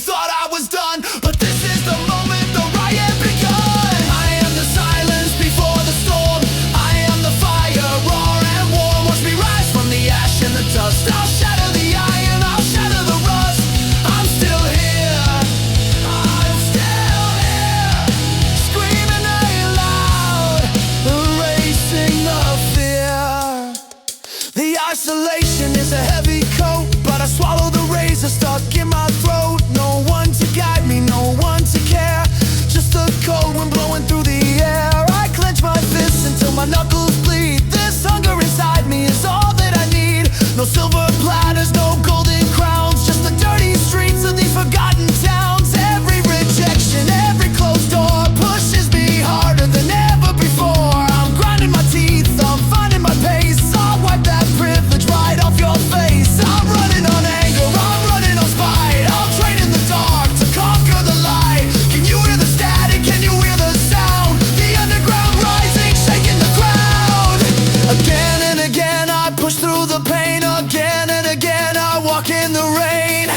thought I was done, but this is the moment the riot begun. I am the silence before the storm. I am the fire, raw and warm. Watch me rise from the ash and the dust. I'll shatter the iron, I'll shatter the rust. I'm still here, I'm still here, screaming out loud, erasing the fear. The isolation is a heavy coat, but I swallow the razor stuck in my throat. No one to guide me, no one to care, just the cold wind blowing through the air. I clench my fists until my knuckles bleed. This hunger inside me is all that I need. No silver platters, no golden crowns, just the dirty streets of these forgotten towns. Every rejection, every closed door pushes me harder than ever before. I'm grinding my teeth, I'm finding my pace. I'll wipe that privilege right off your face. I'm running on anger, I'm running on spite. I'll train in the dark to conquer the light. Can you hear the static? Can you hear the sound? The underground rising, shaking the ground. Again and again I push through the pain. Again and again I walk in the rain.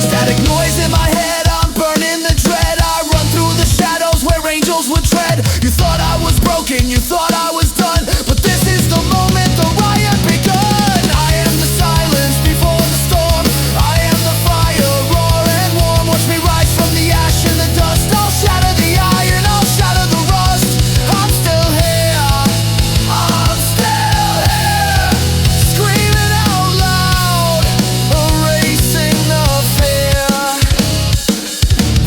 Static noise in my head, I'm burning the dread. I run through the shadows where angels would tread. You thought I was broken, you thought I was done, but this is the moment the riot begun. I am the silence before the storm. I am the fire, raw and warm. Watch me rise from the ash and the dust. I'll shatter the iron, I'll shatter the rust. I'm still here, I'm still here, screaming out loud, erasing the fear.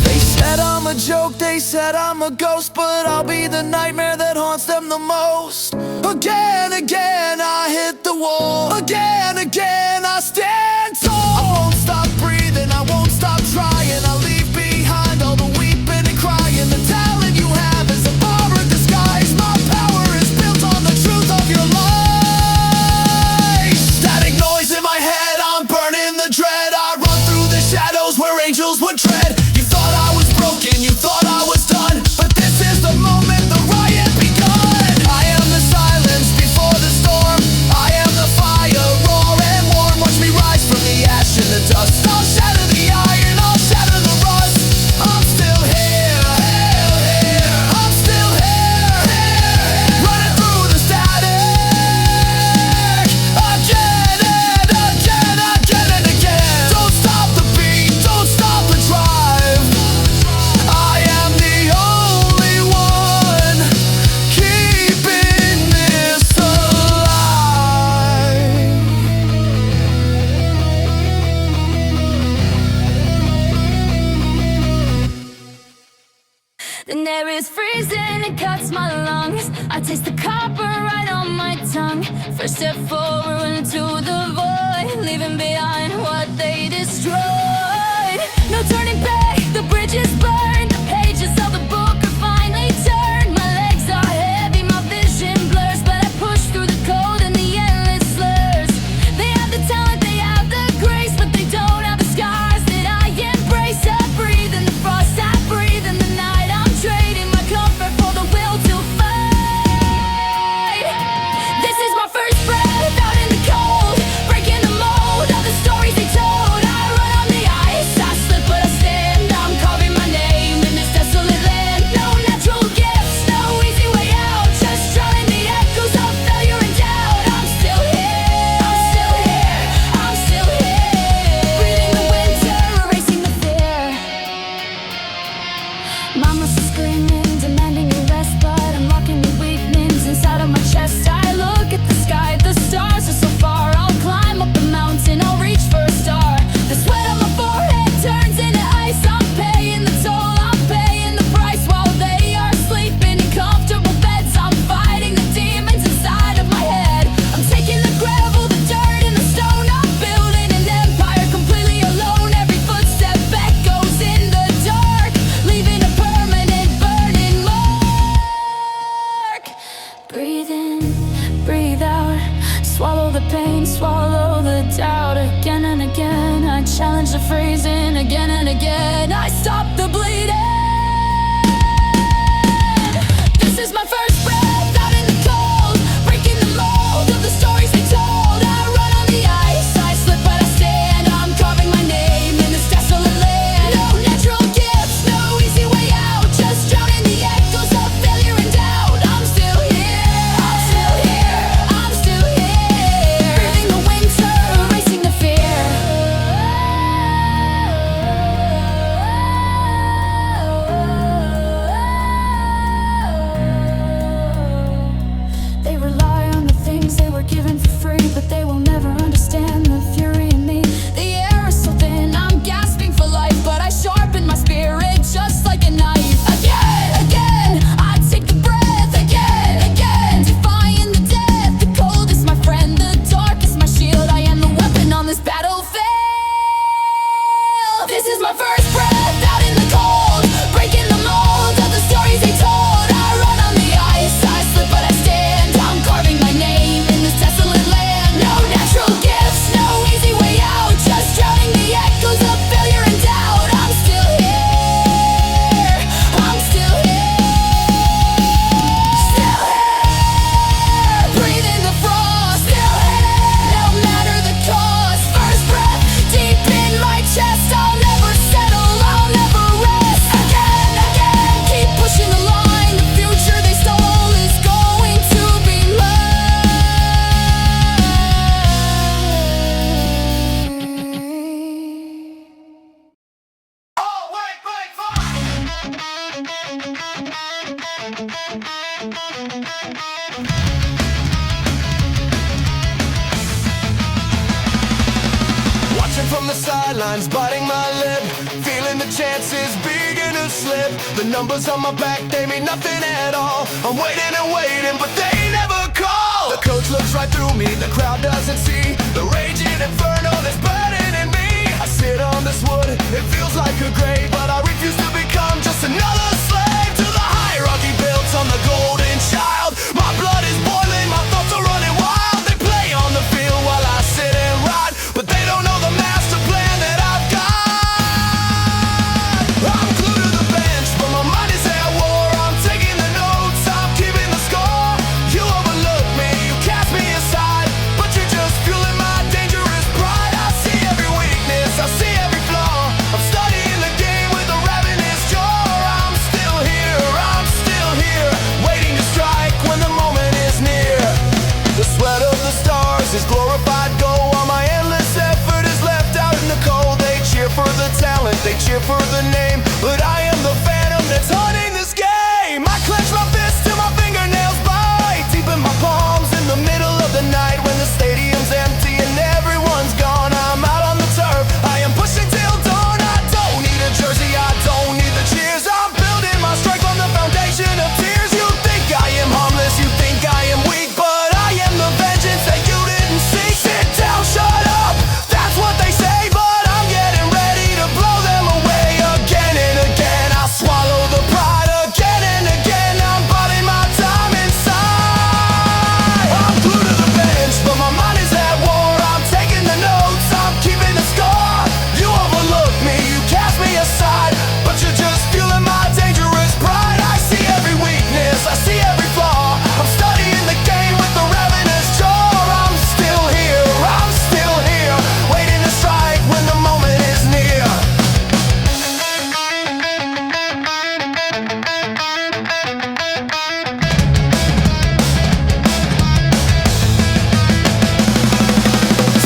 They said I'm a joke, they said I'm a ghost, but I'll be the nightmare that haunts them the most. Again, again I hit the wall. Again, again I stand tall. I won't stop breathing, I won't stop trying. I'll leave behind all the weeping and crying. The talent you have is a borrowed disguise. My power is built on the truth of your lies. Static noise in my head, I'm burning the dread. I run through the shadows where angels would tread. You thought I was broken, you thought I was done, but this is the moment the riot begun. I am the silence before the storm. I am the fire, raw and warm. Watch me rise from the ash and the dust. I'll shatter the iron, I'll shatter the rust. I'm still here, I'm still here, running through the static. Again and again, again and again. Don't stop the beat, don't stop the drive. I am the only one keeping this alive. The air is freezing, it cuts my lungs. I taste the copper right on my tongue. First step forward into the void, leaving behind what they destroyed. No turning back, the bridge is burned. The pages of the book are finally turned. My legs are heavy, my vision blurs, but I push through the cold and the endless slurs. They have the talent, they have the grace, but they don't have the scars that I embrace. I breathe in the frost, I breathe in the night. I'm trading my comfort for the will to fight. This is my first breath out in the cold, breaking the mold of the stories they told. I run on the ice, I slip but I stand. I'm carving my name in this desolate land. No natural gifts, no easy way out, just drowning the echoes of failure and doubt. I'm still here, I'm still here, I'm still here, breathing the winter, erasing the fear. Mama's screaming, demanding a rest, but I'm locking the weakness inside of my chest. I look at the sky, the stars are so far. I'll climb up the mountain, I'll reach for a star. The sweat on my forehead turns into ice. I'm paying the toll, I'm paying the price while they are sleeping in comfortable beds. I'm fighting the demons inside of my head. I'm taking the gravel, the dirt, and the stone. I'm building an empire completely alone. Every footstep echoes in the dark, leaving a permanent burning mark. Breathe in, breathe out, swallow the pain, swallow the doubt. Again and again, I challenge the freezing. Again and again, I stop the bleeding. This is my first breath out in the cold, breaking the mold of the stories they told. I run on the ice, on the sidelines, biting my lip, feeling the chances begin to slip. The numbers on my back, they mean nothing at all. I'm waiting and waiting, but they never call. The coach looks right through me, the crowd doesn't see the raging inferno that's burning in me. I sit on this wood, it feels like a grave, but I refuse to become just another slave to the hierarchy built on the golden child. My blood is boiling, my thoughts are running wild. They play on the field while I sit and ride, but they don't know the master plan that I've got. I'm glued to the bench, but my mind is at war. I'm taking the notes, I'm keeping the score. You overlook me, you cast me aside, but you're just fueling my dangerous pride. I see every weakness, I see every flaw. I'm studying the game with a ravenous jaw. I'm still here, waiting to strike when the moment is near. The sweat of the stars is glorified gold, while my endless effort is left out in the cold. They cheer for the talent, they cheer for the name, but I am the phantom that's haunting this game. I clench my fist till my fingernails bite, deep in my palms in the middle of the night, when the stadium's empty and everyone's gone. I'm out on the turf, I am pushing till dawn. I don't need a jersey, I don't need the cheers. I'm building my strength on the foundation of tears. You think I am harmless, you think I am weak, but I am the vengeance that you didn't seek. Sit down, shut up, that's what they say, but I'm getting ready to blow them away again and again. I swallow the pride again and again. I'm biding my time inside. I'm glued to the bench, but my mind is at war. I'm taking the notes, I'm keeping the score. You overlook me, you cast me aside, but you're just fueling my dangerous pride. I see every weakness, I see every flaw. I'm studying the game with a ravenous jaw. I'm still here, waiting to strike when the moment is near.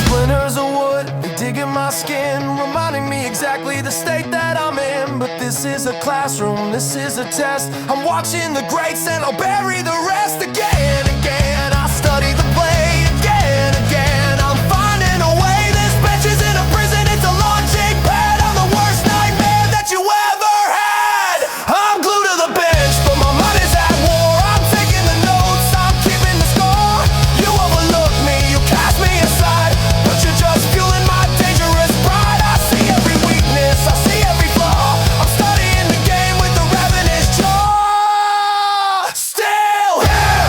Splinters of wood, they dig in my skin, reminding me exactly the state that I'm in. But this is a classroom, this is a test. I'm watching the greats and I'll bury the rest. Again, again, I study the play. Again, again, I'm finding a way. This bench isn't a prison, it's a launching pad. I'm the worst nightmare that you ever had. I'm glued to the bench, but my mind is at war. I'm taking the notes, I'm keeping the score. You overlook me, you cast me aside, but you're just fueling my dangerous pride. I see every weakness, I see every flaw. I'm studying the game with a ravenous jaw. Still here,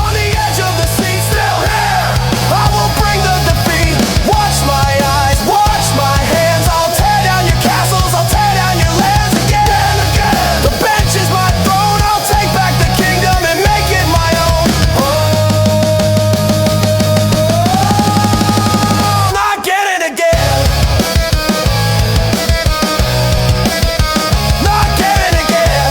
on the edge of the seat, still here. I will bring the defeat. Watch my eyes, watch my hands. I'll tear down your castles, I'll tear down your lands again, again. The bench is my throne, I'll take back the kingdom and make it my own. Not getting again. Not getting again.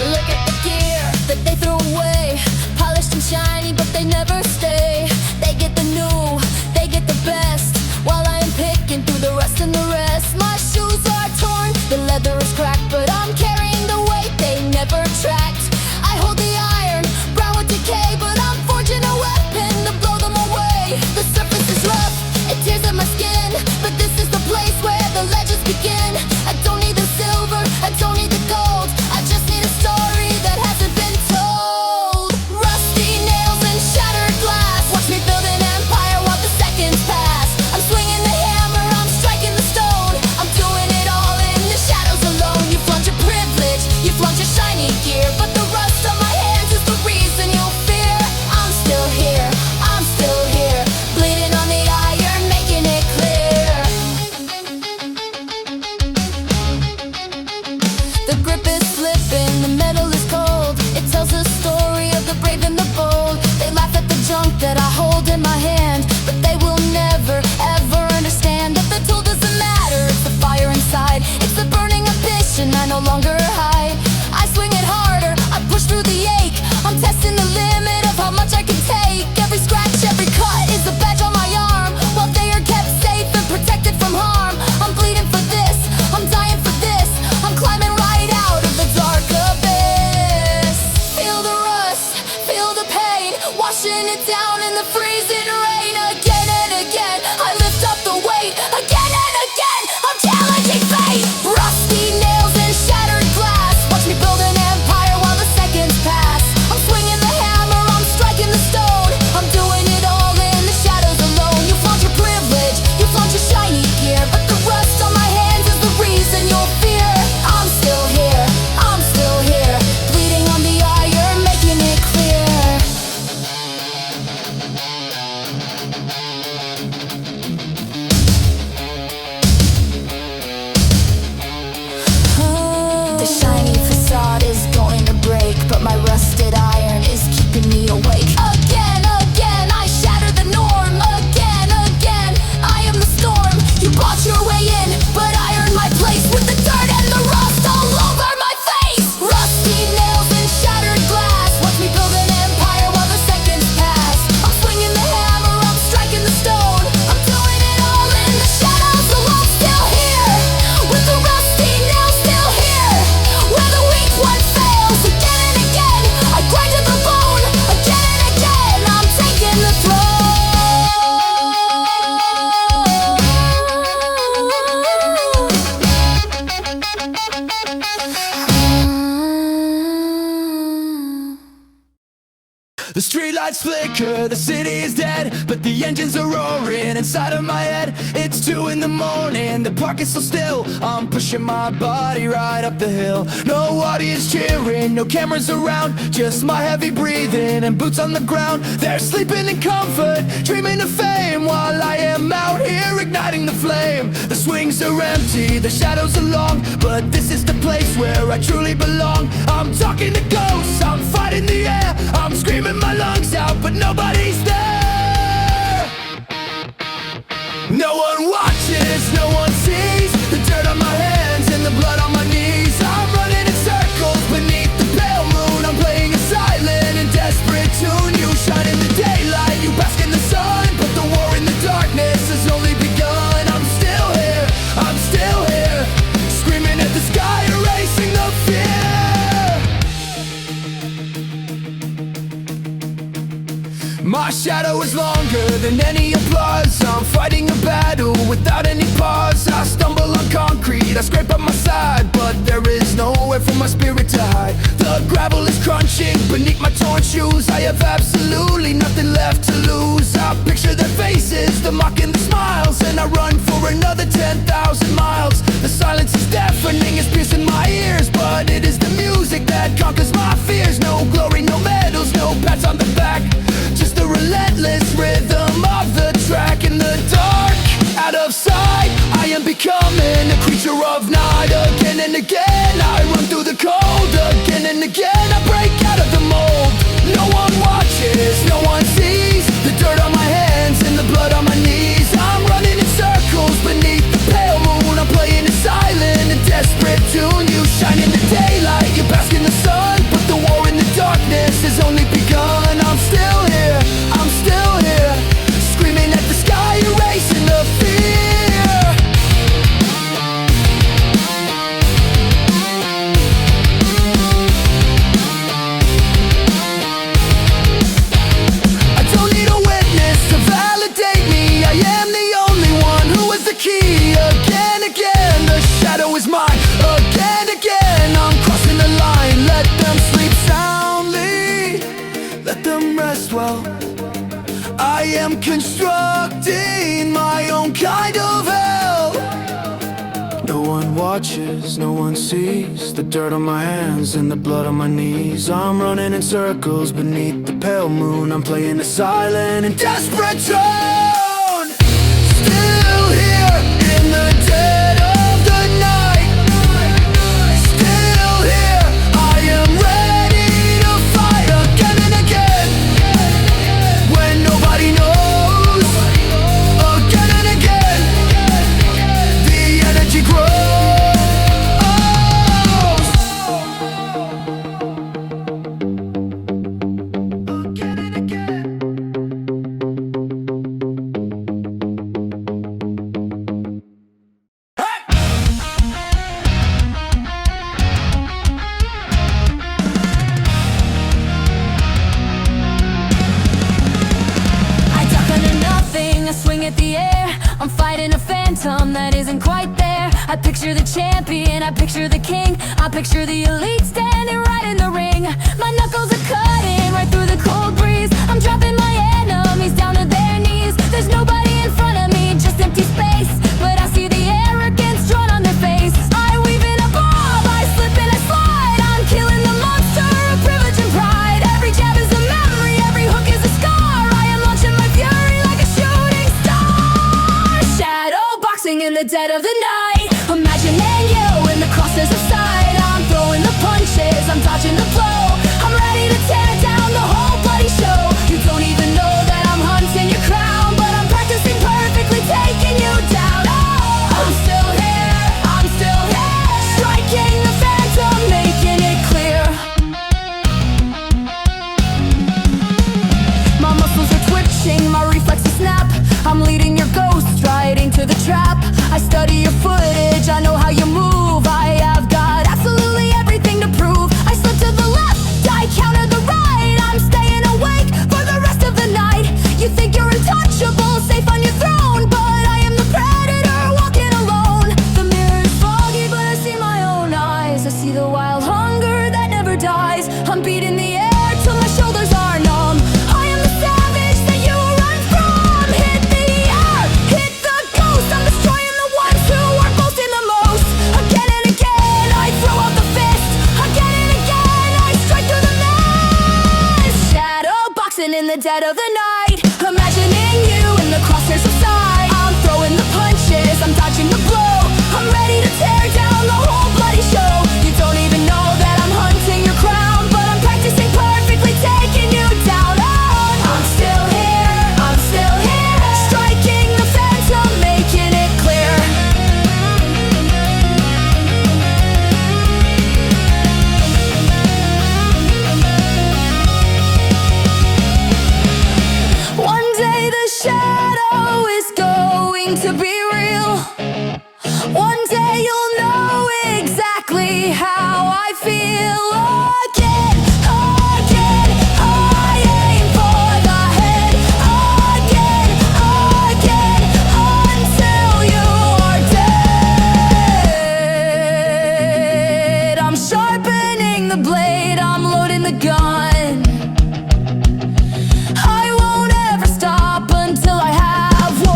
Look at the gear that they throw away, polished and shiny, but they never stay. They get the new, they get the best, while I am picking through the rust and the rest. My shoes are torn, the leather is cracked, but I'm carrying the weight they never tracked. I hold the iron, brown with decay, but I'm forging a weapon to blow them away. The surface is rough, it tears at my skin, but this is the place where the legends begin. I don't need the silver, I don't need the gold, I just need a story that hasn't been told. Rusty nails and shattered glass, watch me build an empire while the seconds pass. I'm swinging the hammer, I'm striking the stone, I'm doing it all in the shadows alone. You flaunt your privilege, you flaunt your shiny gear, The streetlights flicker, the city is dead, but the engines are roaring inside of my head. It's 2 in the morning, the park is so still. I'm pushing my body right up the hill. No audience cheering, no cameras around, just my heavy breathing and boots on the ground. They're sleeping in comfort, dreaming of fame, while I am out here igniting the flame. The swings are empty, the shadows are long, but this is the place where I truly belong. I'm talking to ghosts, I'm fighting the air, I'm screaming my lungs out, but nobody's there. No one watches, no one sees the dirt on my hands and the blood on my knees. I'm running in circles beneath the pale moon. I'm playing a silent and desperate tune. You shine in the daylight, you bask in the sun, but the war in the darkness has only begun. I'm still here, I'm still here, screaming at the sky, erasing the fear. My shadow is longer than any applause. I'm fighting a battle without any pause. I stumble on concrete, I scrape up my side, but there is nowhere for my spirit to hide. The gravel is crunching beneath my torn shoes. I have absolutely nothing left to lose. I picture their faces, the mock and the smiles, and I run for another 10,000 miles. The silence is deafening, it's piercing my ears, but it is the music that conquers my fears. No glory, no medals, no pats on the back, just the relentless rhythm of the track. In the dark, out of sight, I am becoming a creature of night. Again and again, I run through the cold. Again and again, I break out of the mold. No one watches, no one sees the dirt on my hands and the blood on my knees. I'm running in circles beneath the pale moon. I'm playing a silent and desperate tune. You shine in the daylight, you bask in the sun, but the war in the darkness has only begun. I'm still here, I'm still here, screaming at the sky, erasing the fear. I don't need a witness to validate me. I am the only one who has the key. Again, again, the shadow is mine. Again, again, I'm crossing the line. Let them sleep soundly, let them rest well. I am constructing my own kind of hell. No one watches, no one sees the dirt on my hands and the blood on my knees. I'm running in circles beneath the pale moon. I'm playing a silent and desperate tone. Still here in the dead of the night. Still here, I am ready to fight again and again. When nobody knows, again and again, the energy grows. Again and again. I duck under nothing, I swing at the air. I'm fighting a phantom that isn't quite there. I picture the champion, I picture the king, I picture the elite standing right in the ring. My knuckles are cutting right through the cold breeze. I'm dropping my enemies down to their knees. There's nobody in front of me, just empty space, but I see the arrogance drawn on their face. I weave in a bob, I slip and I slide. I'm killing the monster of privilege and pride. Every jab is a memory, every hook is a scar. I am launching my fury like a shooting star. Shadow boxing in the dead of the night. Imagining you in the crosshairs of sight. I'm throwing the punches, I'm dodging the blow. I'm ready to tear down the whole bloody show. You don't even know that I'm hunting your crown, but I'm practicing perfectly, taking you down. Oh, I'm still here, I'm still here, striking the phantom, making it clear. My muscles are twitching, my reflexes snap. I'm leading your ghost right into the trap. I study your footage, I know how you move. I have got absolutely everything to prove. I slip to the left, I counter the right. I'm staying awake for the rest of the night. You think you're untouchable, safe on your throne, but I am the predator walking alone. The mirror is foggy, but I see my own eyes. I see the wild hunger that never dies. I'm beating the air till my shoulders are numb. the dead of the night. Imagining you in the crosshairs of sight. I'm throwing the punches, I'm dodging the blow. I'm ready to tear down the whole bloody show. You don't even know that I'm hunting your crown, but I'm practicing perfectly, taking you down. Oh, I'm still here, striking the phantom, making it clear. One day the shadow is going to be real. One day you'll know exactly how I feel. Again, I aim for the head. Again, until you are dead. I'm sharpening the blade, I'm loading the gun. I won't ever stop until I have one.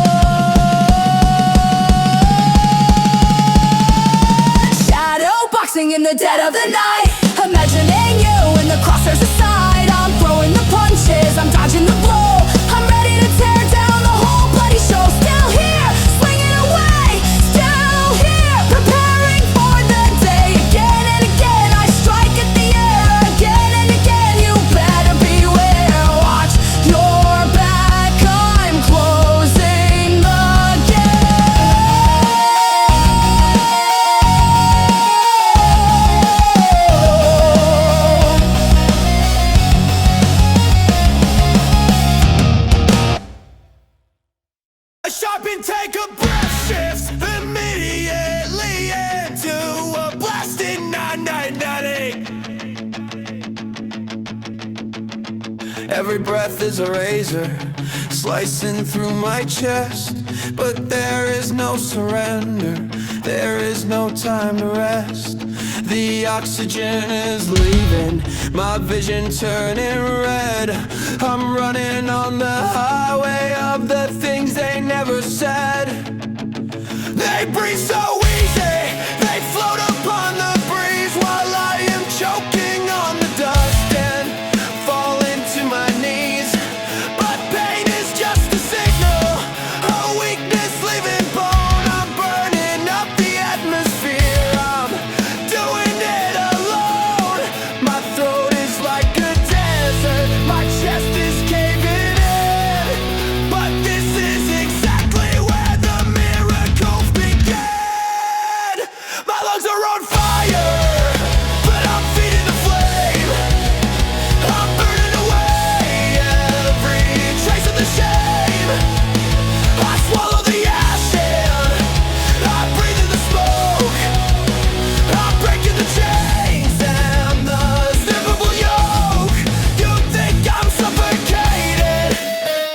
Shadow boxing in the dead of the night. Imagining you in the crosshairs aside. I'm throwing the punches, I'm dodging the blow. I'm ready to tear down the whole bloody show. Still here, swinging away. Still here, preparing for the day. Again and again, I strike at the air. Again and again, you better beware. Watch your back, I'm closing the A sharp intake of breath shifts immediately into a blasting 998. Every breath is a razor slicing through my chest, but there is no surrender, there is no time to rest. The oxygen is leaving, my vision turning red. I'm running on the highway of the things they never said. They breathe so easy, they float upon the breeze, while I am choking on the dust and falling to my knees. But pain is just a signal, a weakness leaving bone. I'm burning up the atmosphere, I'm doing it alone. My throat is like a desert, my chest is caving in. But this is exactly where the miracles begin. My lungs are on fire, but I'm feeding the flame. I'm burning away every trace of the shame. I swallow the ash in, I breathe in the smoke. I'm breaking the chains and the unstable yoke. You think I'm suffocated,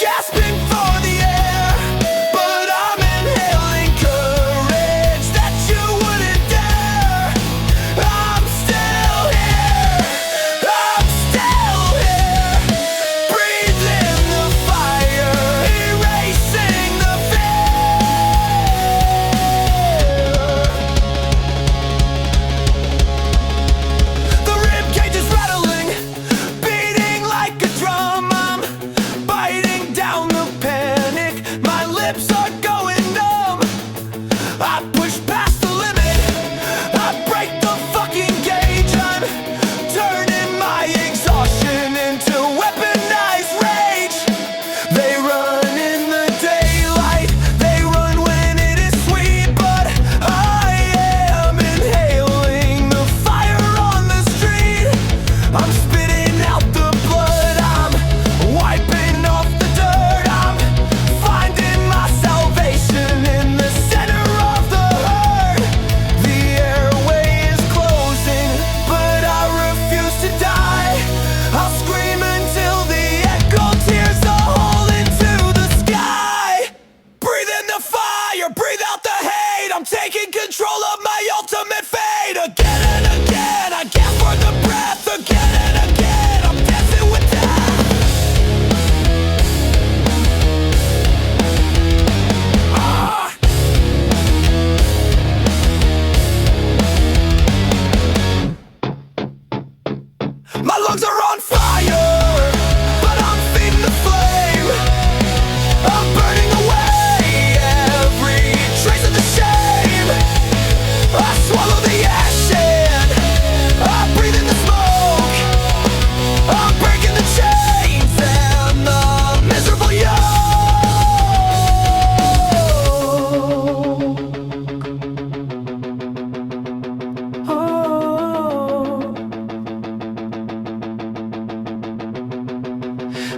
gasping for the air, but I'm inhaling courage that you wouldn't dare. I'm still here, breathing the fire, erasing the fear. The rib cage is rattling, beating like a drum. I'm biting down the panic, my lips are going numb. I push past the limit, I break the fucking gauge. I'm turning my exhaustion into weaponized rage. They run in the daylight, they run when it is sweet, but I am inhaling the fire on the street. I'm spitting out the blood, I'm wiping off the dirt. I'm finding my salvation in the center of the herd. The airway is closing, but I refuse to die. I'll scream until the echo tears a hole into the sky. Breathe in the fire, breathe out the hate. I'm taking control of my ultimate fate. Again and again, I gasp for the breath. Again and again, I'm dancing with death. My lungs are on fire, but I'm feeding the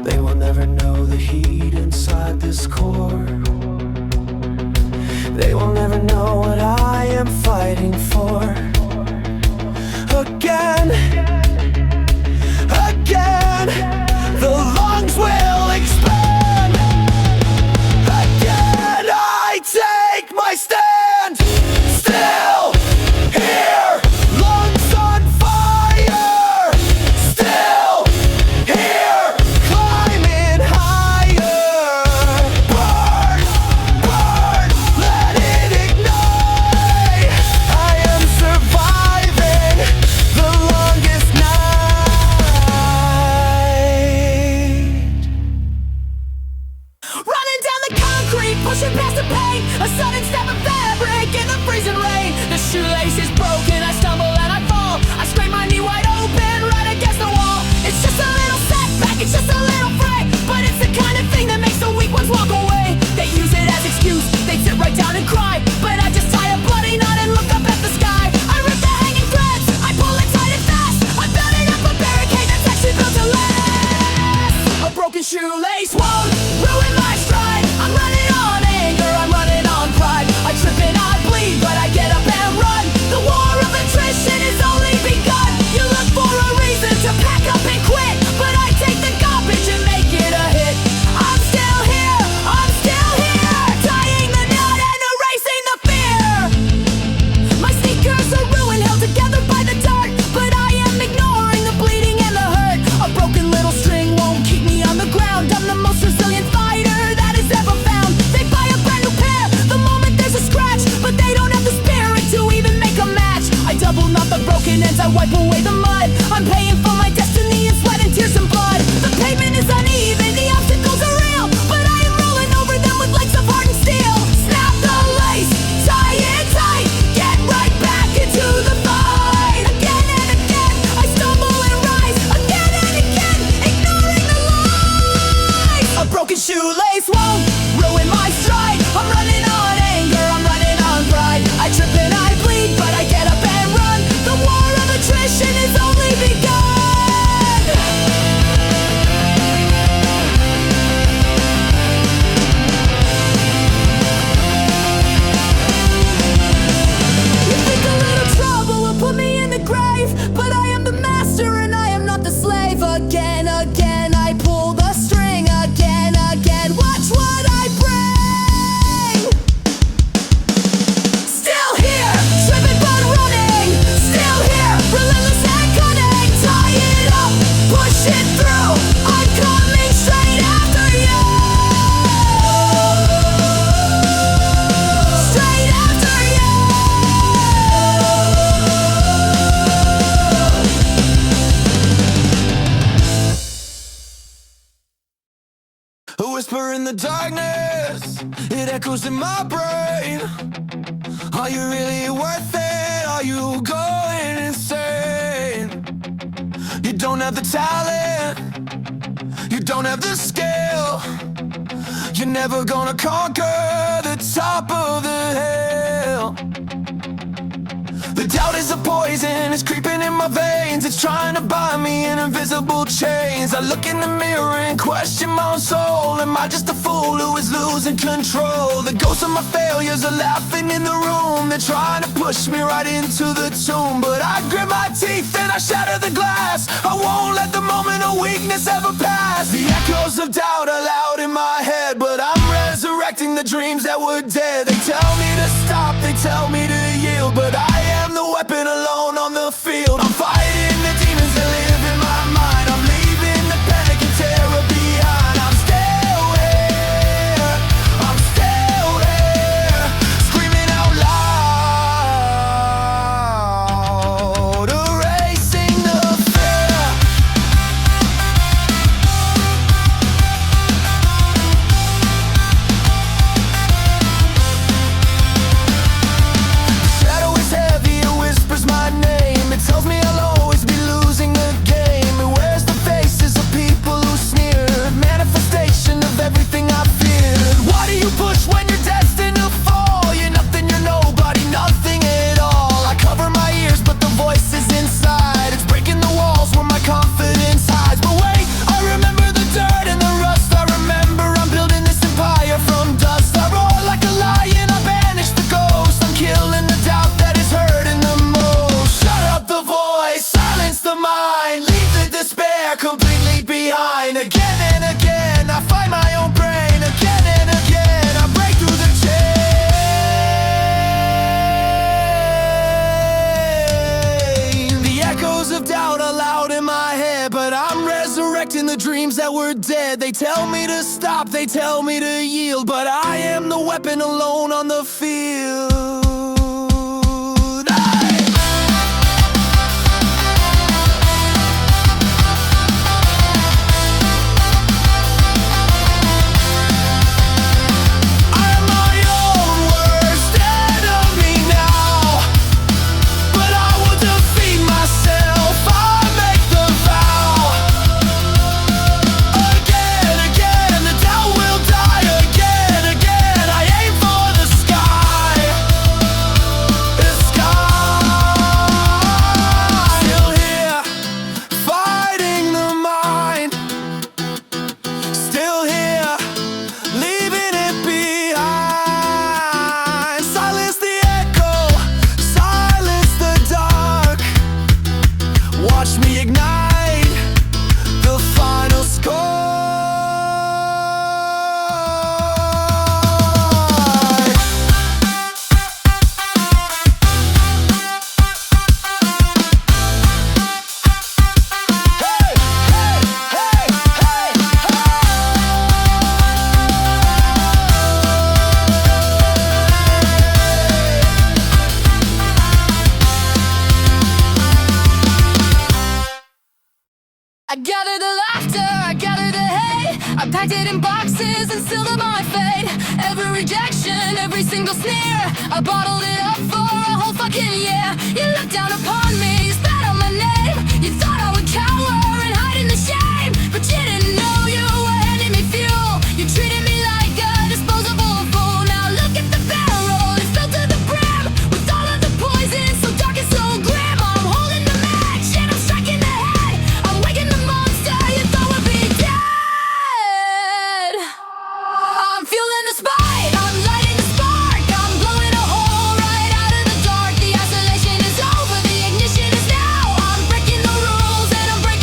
They will never know the heat inside this core. They will never know what I am fighting for. Again, again, the lungs will expand. Again, I take my stand. Still here, lungs on fire. Still here, climbing higher. Burn, burn, let it ignite. I am surviving the longest night. Running down the concrete, pushing past the pain. A sudden snap of fabric in the freezing rain. The shoelace is broken, I stumble and I fall. I scrape my knee wide open, right against the wall. It's just a little setback, it's just a little fray. But it's the kind of thing that makes the weak ones walk away. They use it as excuse, they sit right down and cry. But I just tie a bloody knot and look up at the sky. I rip the hanging threads, I pull it tight and fast. I'm building up a barricade that's actually built to last. A broken shoelace won't ruin my stride. I'm running on anger, I'm running on pride. I trip and I bleed, but I get up and run. The war of attrition has only begun. You look for a reason to pack up and quit, but I take the garbage and make it a hit. I'm still here, tying the knot and erasing the fear. My sneakers are ruined, held together by the dirt, but I am ignoring the bleeding and the hurt. A broken little string won't keep me on the ground. I'm the most resilient fighter that has ever found. They buy a brand new pair the moment there's a scratch, but they don't have the spirit to even make a match. I double knot the broken ends, I wipe away the mud. I'm paying for my destiny in sweat and tears and blood. The pavement is uneven, the obstacles are real, but I am rolling over them with legs of hardened steel. Snap the lace, tie it tight, get right back into the fight. Again and again, I stumble and rise. Again and again, ignoring the lies. A broken shoelace won't ruin my stride. I'm running on anger, I'm running on pride. I trip and I bleed, but I get up and run. The war of attrition has only begun. You think a little trouble will put me in the grave, but I am the master and I am not the slave. Again, again, I pull the string. Again, again, watch what I bring. Still here, tripping but running. Still here, relentless and cunning. Tie it up, push it through. I'm coming straight after you. Straight after you. A whisper in the darkness, it echoes in my brain. Are you really worth it? Are you going insane? You don't have the talent, you don't have the skill. You're never gonna conquer the top of the hill. The doubt is a poison, it's creeping in my veins. It's trying to bind me in invisible chains. I look in the mirror and question my own soul. Am I just a fool who is losing control? The ghosts of my failures are laughing in the room. They're trying to push me right into the tomb, but I grit my teeth and I shatter the glass. I won't let the moment of weakness ever pass. The echoes of doubt are loud in my head, but I'm resurrecting the dreams that were dead. They tell me to stop, they tell me to yield, but I am the weapon alone on the field. I'm fighting the demons that live in my mind. I'm leaving the panic and terror behind. I'm still here, I'm still here, screaming out loud, erasing the fear. somewhere completely behind. Again and again I find my own brain. Again and again I break through the chain. The echoes of doubt are loud in my head, but I'm resurrecting the dreams that were dead. They tell me to stop, they tell me to yield, but I am the weapon alone on the field. Watch me ignite the final score. Hey, hey, hey, hey, I gather the laughter, I gather the hate. I packed it in boxes and sealed up my fate. Every rejection, every single sneer, I bottled it up for a whole fucking year. You looked down upon me, you spat on my name. You thought I would cower and hide in the shame, but you didn't know you were handing me fuel. You treated me like a disposable fool. Now look at the barrel, it's filled to the brim with all of the poison, so dark and so grim. I'm holding the match and I'm striking the head. I'm waking the monster you thought would be dead. I'm fueling the spite, I'm lighting the spark. I'm blowing a hole right out of the dark. The isolation is over, the ignition is now. I'm breaking the rules and I'm breaking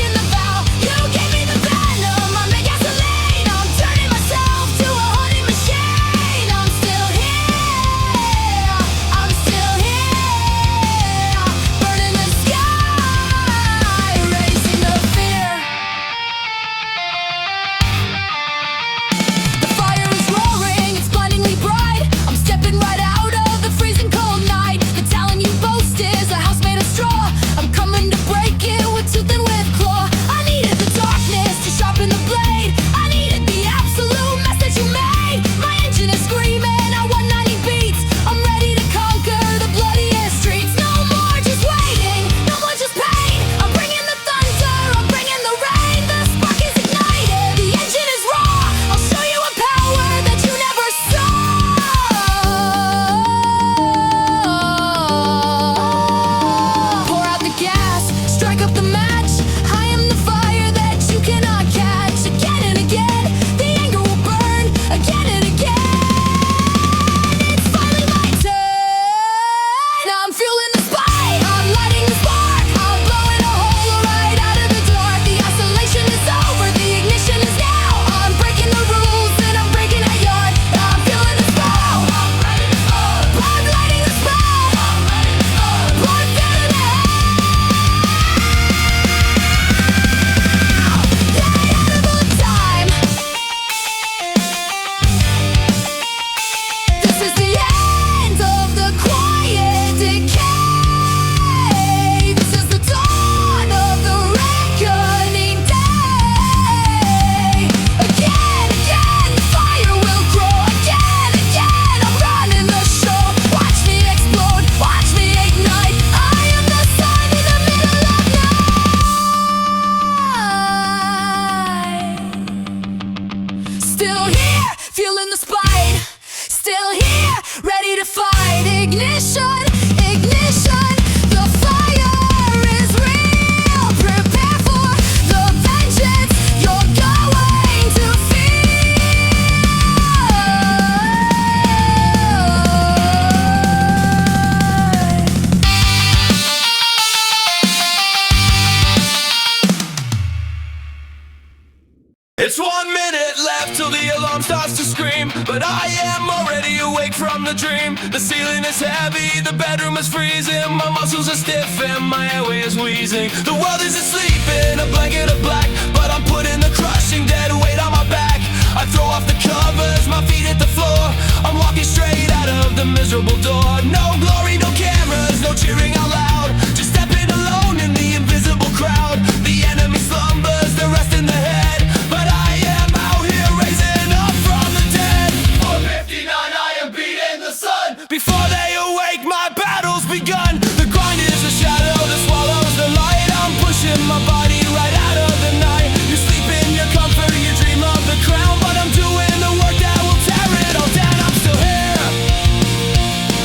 It's 1 minute left till the alarm starts to scream, but I am already awake from the dream. The ceiling is heavy, the bedroom is freezing, my muscles are stiff and my airway is wheezing. The world is asleep in a blanket of black, but I'm putting the crushing dead weight on my back. I throw off the covers, my feet hit the floor, I'm walking straight out of the miserable door. No glory, no cameras, no cheering out loud, just stepping alone in the invisible crowd. The enemy slumbers, the rest in the head, but I am out here raising up from the dead. 4:59, I am beating the sun. Before they awake, my battle's begun. The grind is a shadow that swallows the light. I'm pushing my body right out of the night. You sleep in your comfort, you dream of the crown, but I'm doing the work that will tear it all down. I'm still here,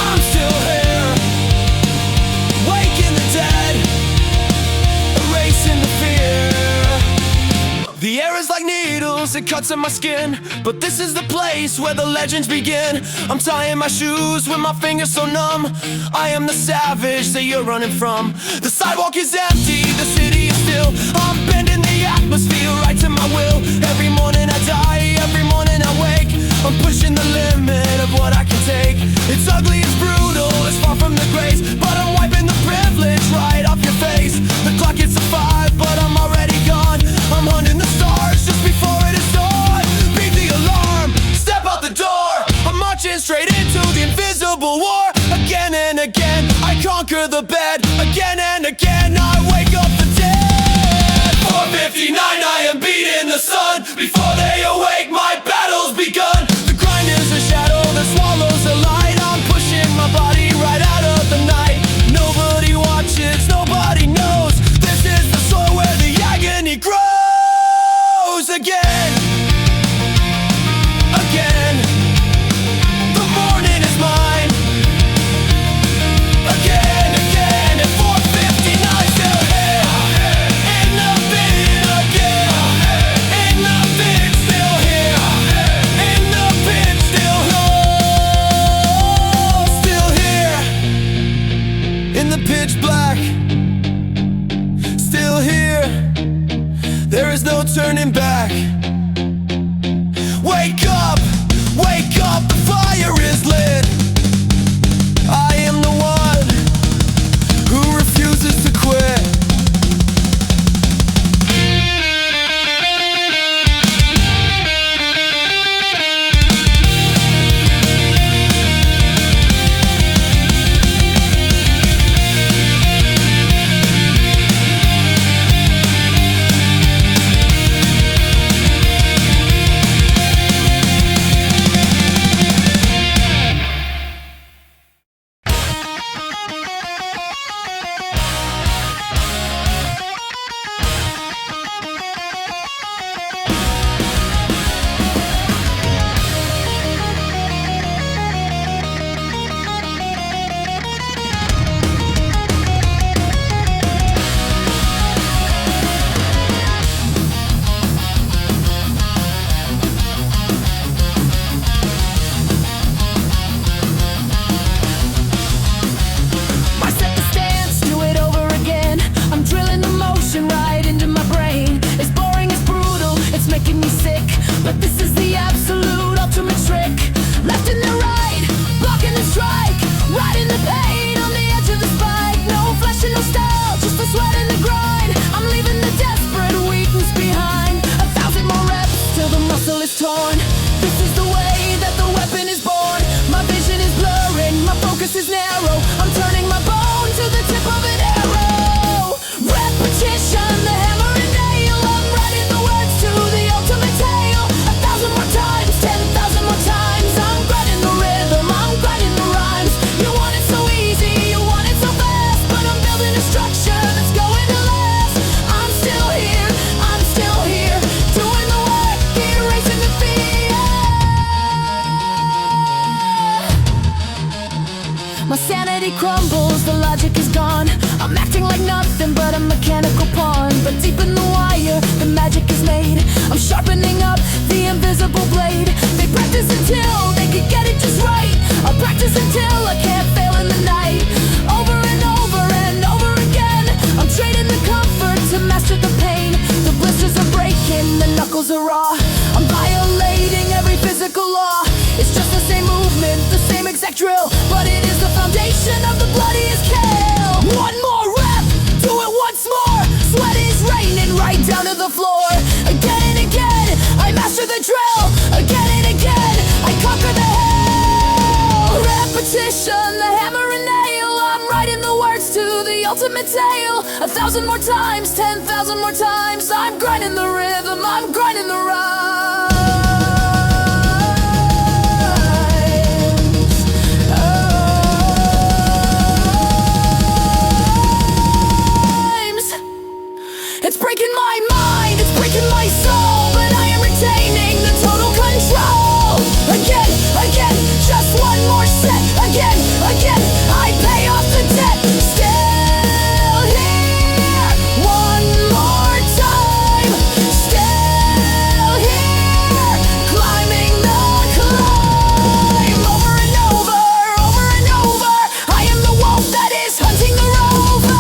I'm still here, waking the dead, erasing the fear. The air is like needles, it cuts in my skin, but this is the place where the legends begin. I'm tying my shoes with my fingers so numb. I am the savage that you're running from. The sidewalk is empty, the city is still. I'm bending the atmosphere right to my will. Every morning I die, every morning I wake. I'm pushing the limit of what I can take. It's ugly, it's brutal, it's far from the grace, but I'm wiping the privilege right off your face. The clock hits 5, but I'm already gone. I'm hunting the stars just before it is dawn. Beat the alarm, step out the door. I'm marching straight into the invisible war. Again and again, I conquer the bed. Again and again, I wake up the dead. 4:59, I am beating the sun. Before they awake, my battle's begun. The grind is a shadow that swallows the light. I'm pushing my body right out of the night. Nobody watches, nobody knows. This is the soil where the agony grows. Again, again, the morning is mine. Again, again, at 4:59, still here. In the pit again. In the pit, still here. In the pit, still here. In the pitch black, still here. There is no turning back. Wake up, the fire is lit. I am the one who refuses to quit. muscles are raw. I'm violating every physical law. It's just the same movement, the same exact drill, but it is the foundation of the bloodiest kill. One more rep, do it once more. Sweat is raining right down to the floor. Again and again, I master the drill. Again and again, I conquer the hell. Repetition, the hammer and nail. I'm writing the words to the ultimate tale. 1,000 more times, 10,000 more times. I'm grinding the rhythm, I'm grinding the rhymes. It's breaking my mind, it's breaking my soul, but I am retaining the total control. Again, again, just one more set. Again, again, I pay off the debt. Still here, one more time. Still here, climbing the climb. Over and over, over and over. I am the wolf that is hunting the rover.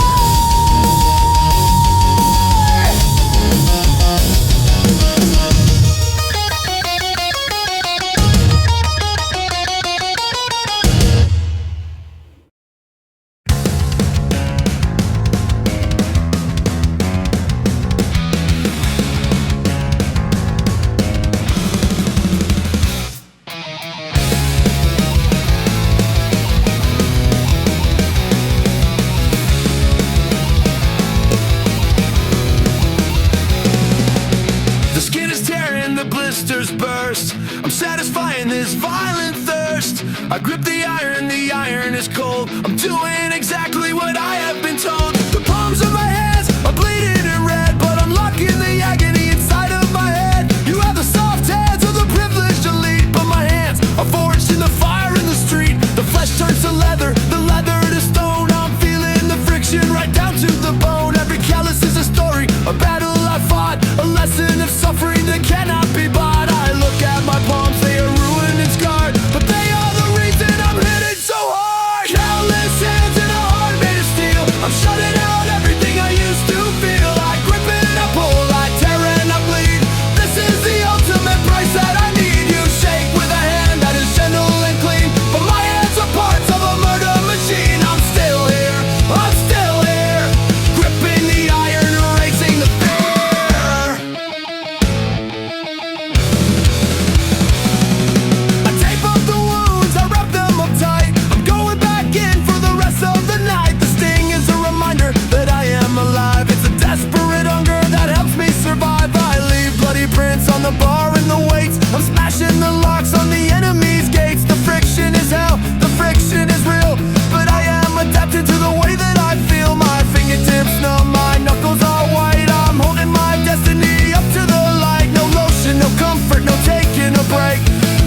The skin is tearing, the blisters burst. I'm satisfying this violent thirst. I grip the iron is cold. I'm doing exactly what I have been told. The palms of my hands are bleeding and red, but I'm locking the agony inside of my head. You have the soft hands of the privileged elite, but my hands are forged in the fire in the street. The flesh turns to leather, the leather to stone. I'm feeling the friction right down to the bone. Every callus is a story, a battle I fought, a lesson of suffering that cannot be bought. I look at my palms, they are ruined and scarred, but they are the reason I'm hitting so hard. Countless hands in a heart made of steel. I'm shutting out everything I used to feel. I grip and I pull, I tear and I bleed. This is the ultimate price that I need. You shake with a hand that is gentle and clean, but my hands are parts of a murder machine. I'm still here, I'm still here, gripping the iron, erasing the fear. I tape up the wounds, I wrap them up tight. I'm going back in for the rest of the night. The sting is a reminder that I am alive. It's a desperate hunger that helps me survive. I leave bloody prints on the bar and the weights. I'm smashing the locks on the enemy's gates. The friction is hell, the friction is real, but I am adapted to the way that I feel. My fingertips numb, my knuckles are white. I'm holding my destiny up to the light. No lotion, no comfort, no taking a break.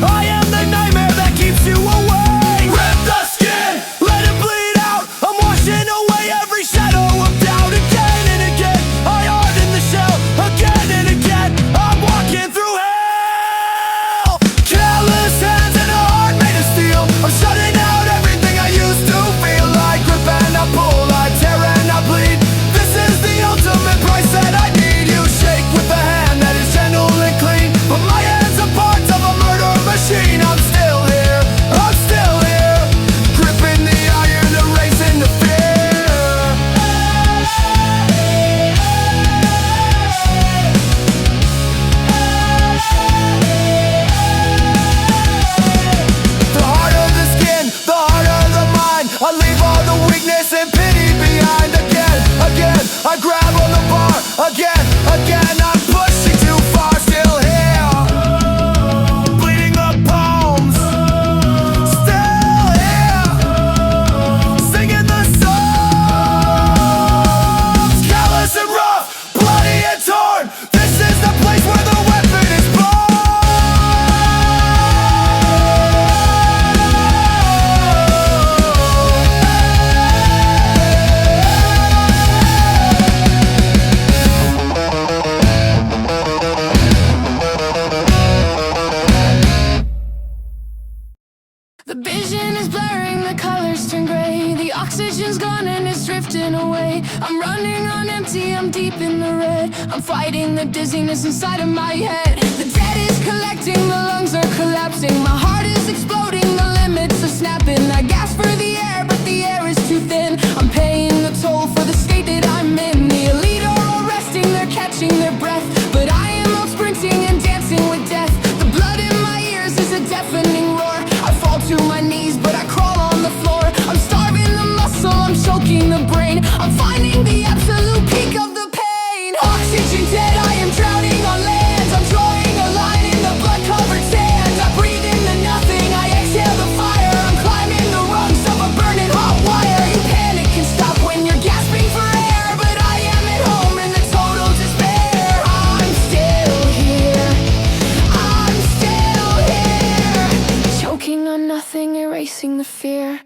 I am the nightmare that keeps you awake. Rip the skin, let it bleed out. I'm washing away every shadow of doubt. Again and again, I harden the shell. Again and again, I'm walking through hell. Callous hands and a heart made of steel. I'm shutting out everything I used to feel. I grip and I pull, I tear and I bleed. This is the ultimate price that I need. You shake with a hand that is gentle and clean, but my hands are parts of a murder machine. I'm still here, I'm still here, gripping the iron, erasing the fear. The heart of the skin, the heart of the mind. I leave all the weakness and pity behind. Again, again, I grab on the bar. Again, again, I'm pushing too far. Still here, bleeding the palms. Still here, singing the songs. Callous and rough, bloody and torn. This is the place where the weapon is born. The vision is blurring, the colors turn gray. The oxygen's gone and it's drifting away. I'm running on empty, I'm deep in the red. bed. I'm fighting the dizziness inside of my head. The debt is collecting, the lungs are collapsing. My heart is exploding, the limits are snapping. I gasp for the air, but the air is too thin. I'm paying the toll for the state that I'm in. The elite are all resting, they're catching their breath, but I am out sprinting and dancing with death. The blood in my ears is a deafening roar. I fall to my knees, but I crawl on the floor. I'm starving the muscle, I'm choking the brain. I'm finding the absolute peak of the pain. Oxygen dead, I am drowning on land. I'm drawing a line in the blood-covered sand. I breathe in the nothing, I exhale the fire. I'm climbing the rungs of a burning hot wire. You panic can stop when you're gasping for air, but I am at home in the total despair. I'm still here, I'm still here, choking on nothing, erasing the fear.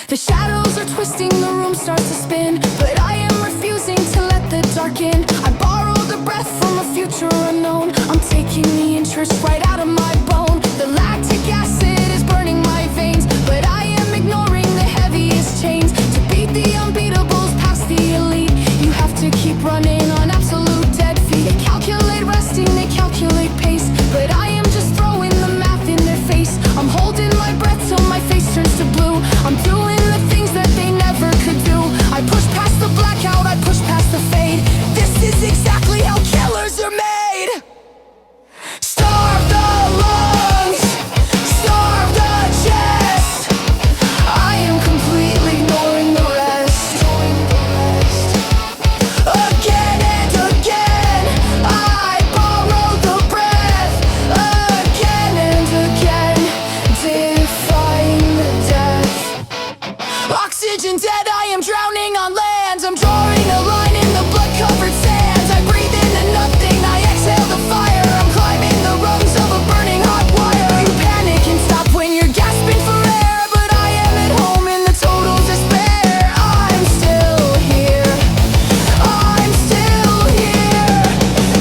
The shadows are twisting, the room starts to spin, but I am refusing to let the dark in. I borrowed a breath from a future unknown. I'm taking the interest right out of my bone. The lactic acid is burning my veins, but I am ignoring the heaviest chains. To beat the unbeatables past the elite, you have to keep running on absolute dead feet. They calculate resting, they calculate pace, but I am just throwing the math in their face. I'm holding my breath till my face turns to blue. I'm doing the things that they never could do. I push past the blackout, I push past the fade. This is exactly how killers are made. Starve the lungs, starve the chest. I am completely ignoring the rest. Again and again, I borrow the breath. Again and again, defying the death. Oxygen dead, I am drowning on land. I'm drawing a line in the blood-covered sands. I breathe into nothing, I exhale the fire. I'm climbing the rungs of a burning hot wire. You panic and stop when you're gasping for air, but I am at home in the total despair. I'm still here, I'm still here.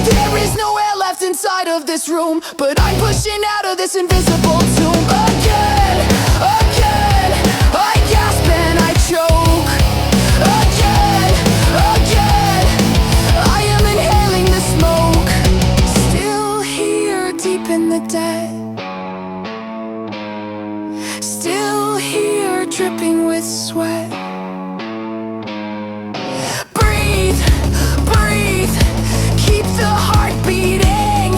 There is no air left inside of this room, but I'm pushing out of this invisible tomb. Again, again, I gasp and I choke. Again, again, I am inhaling the smoke. Still here deep in the dead, still here dripping with sweat. Breathe, breathe, keep the heart beating.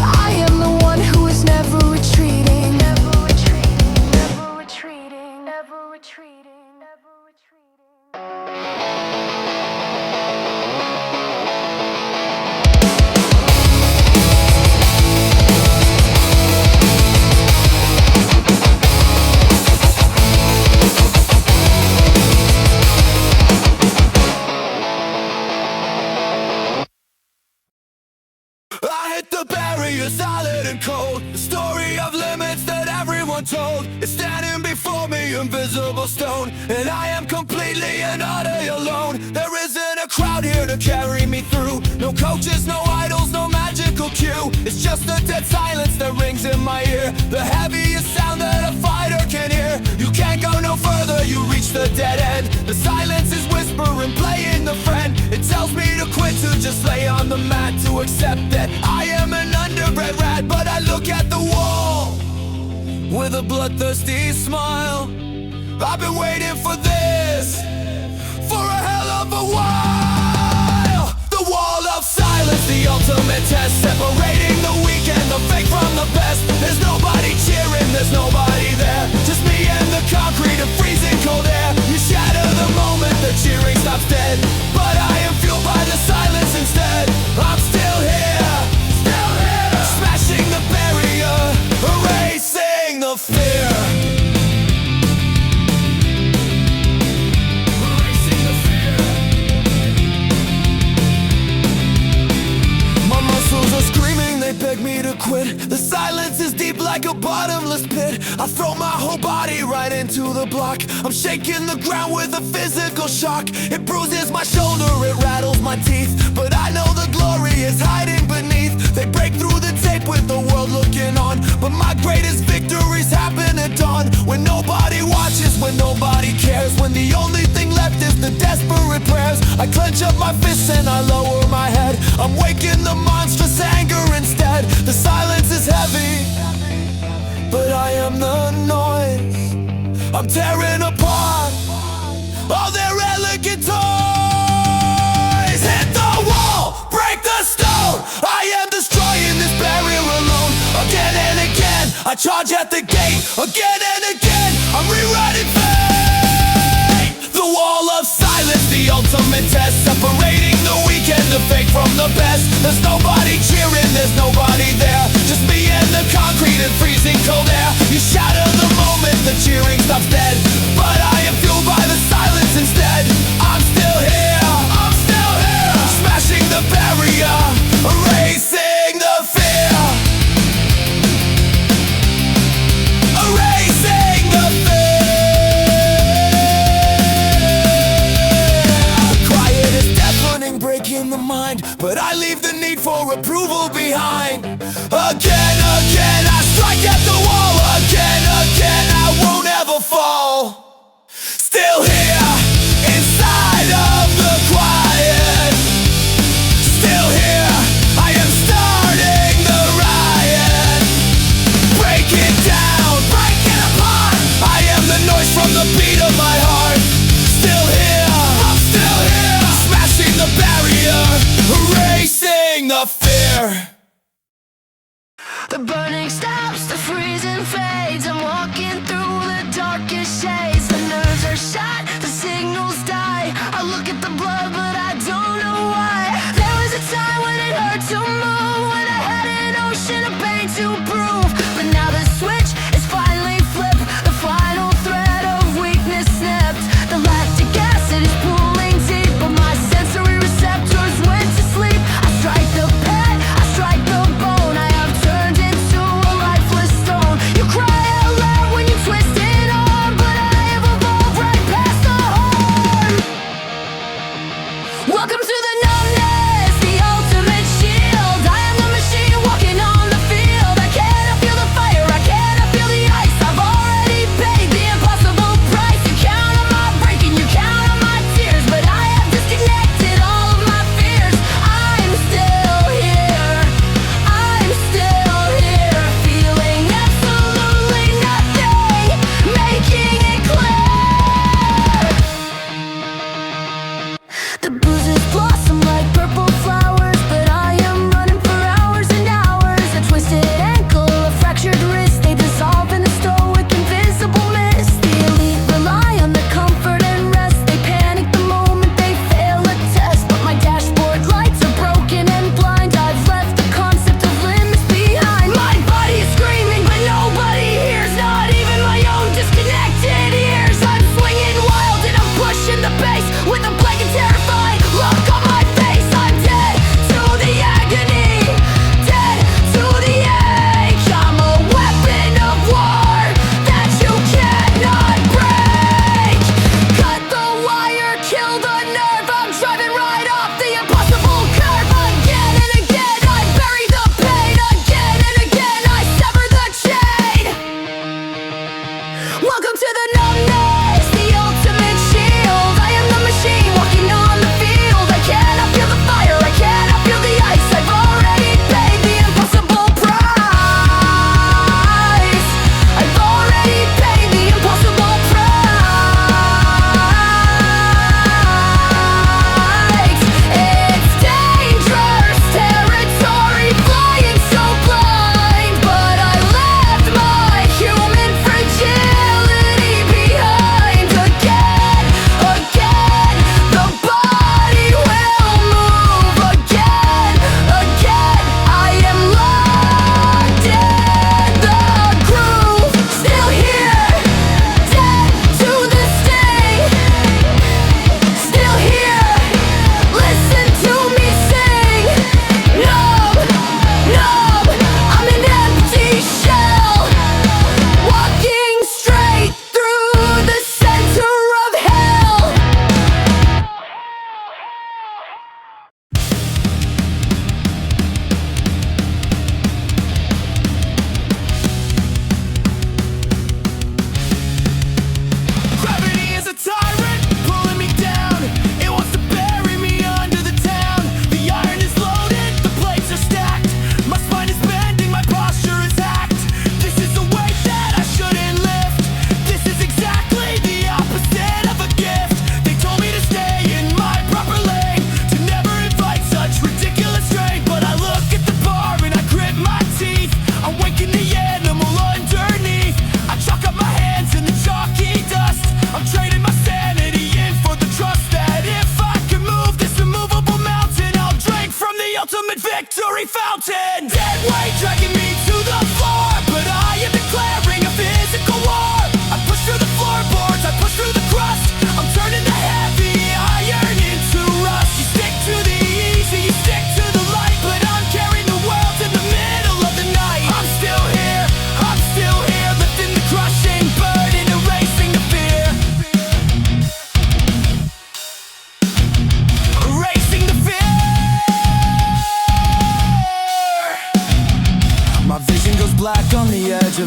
I am the one who is never retreating. Never retreating, never retreating, never retreating, never retreating. I hit the barrier solid and cold. The story of limits that everyone told is standing before me, invisible stone. And I am completely and utterly alone. There isn't a crowd here to carry me through. No coaches, no idols, no magical cue. It's just a dead silence that rings in my ear. The heaviest sound that a fighter can hear. You can't go no further, you reach the dead end. The silence is whispering, playing the friend. It tells me to quit, to just lay on the mat, to accept that I am an underbred rat. But I look at the wall with a bloodthirsty smile. I've been waiting for this for a hell of a while. The wall of silence, the ultimate test, separating the weak and the fake from the best. There's nobody cheering, there's nobody there, just me and the concrete of freezing cold air. You shatter the moment the cheering stops dead, but I am fueled by the silence instead. I'm still here, smashing the barrier, erasing the fear. Beg me to quit. The silence is deep like a bottomless pit. I throw my whole body right into the block. I'm shaking the ground with a physical shock. It bruises my shoulder, it rattles my teeth, but I know the glory is hiding beneath. They break through the tape with the world looking on, but my greatest victories happen at dawn. When nobody watches, when nobody cares, when the only thing left is the desperate prayers. I clench up my fists and I lower my head. I'm waking the monstrous anger instead. The silence is heavy, but I am the noise. I'm tearing apart all their elegant toys. Hit the wall, break the stone. I am destroying this barrier alone. Again and again, I charge at the gate. Again and again, I'm rewriting fate. The wall of silence, the ultimate test, separating the weak and the fake from the best. There's nobody cheering, there's nobody there, just me and the concrete and freezing cold air. You shatter the moment the cheering stops dead, but I am fueled by the silence instead. I'm still here, I'm still here, smashing the barrier, erasing the fear, erasing the fear. Quiet is deafening, breaking the mind, but I leave the need for approval behind. Again, again, I strike at the wall. Again, again, I won't ever fall. Still here, inside of the quiet. Still here, I am starting the riot. Break it down, break it apart. I am the noise from the beat of my heart. Still here, I'm still here, smashing the barrier, erasing the fear. The burning stops, the freezing fades. I'm walking through the darkest shades. The nerves are shot, the signals die. I look at the blood, but I don't know why. There was a time when it hurt to move, when I had an ocean of pain to prove. But now the switch is finally flipped. The final thread of weakness snipped. The lactic acid is pulling deep, but my sensory receptors went to sleep. I strike the pet, I strike the bone. I have turned into a lifeless stone. You cry out loud when you twist it on, but I have evolved right past the horn. Welcome to the numbness, the ultimate shield. I am the machine walking on the field. I cannot feel the fire, I cannot feel the ice. I've already paid the impossible price. You count on my breaking, you count on my tears, but I have disconnected all of my fears. I'm still here, I'm still here, feeling absolutely nothing, making it clear. The bruises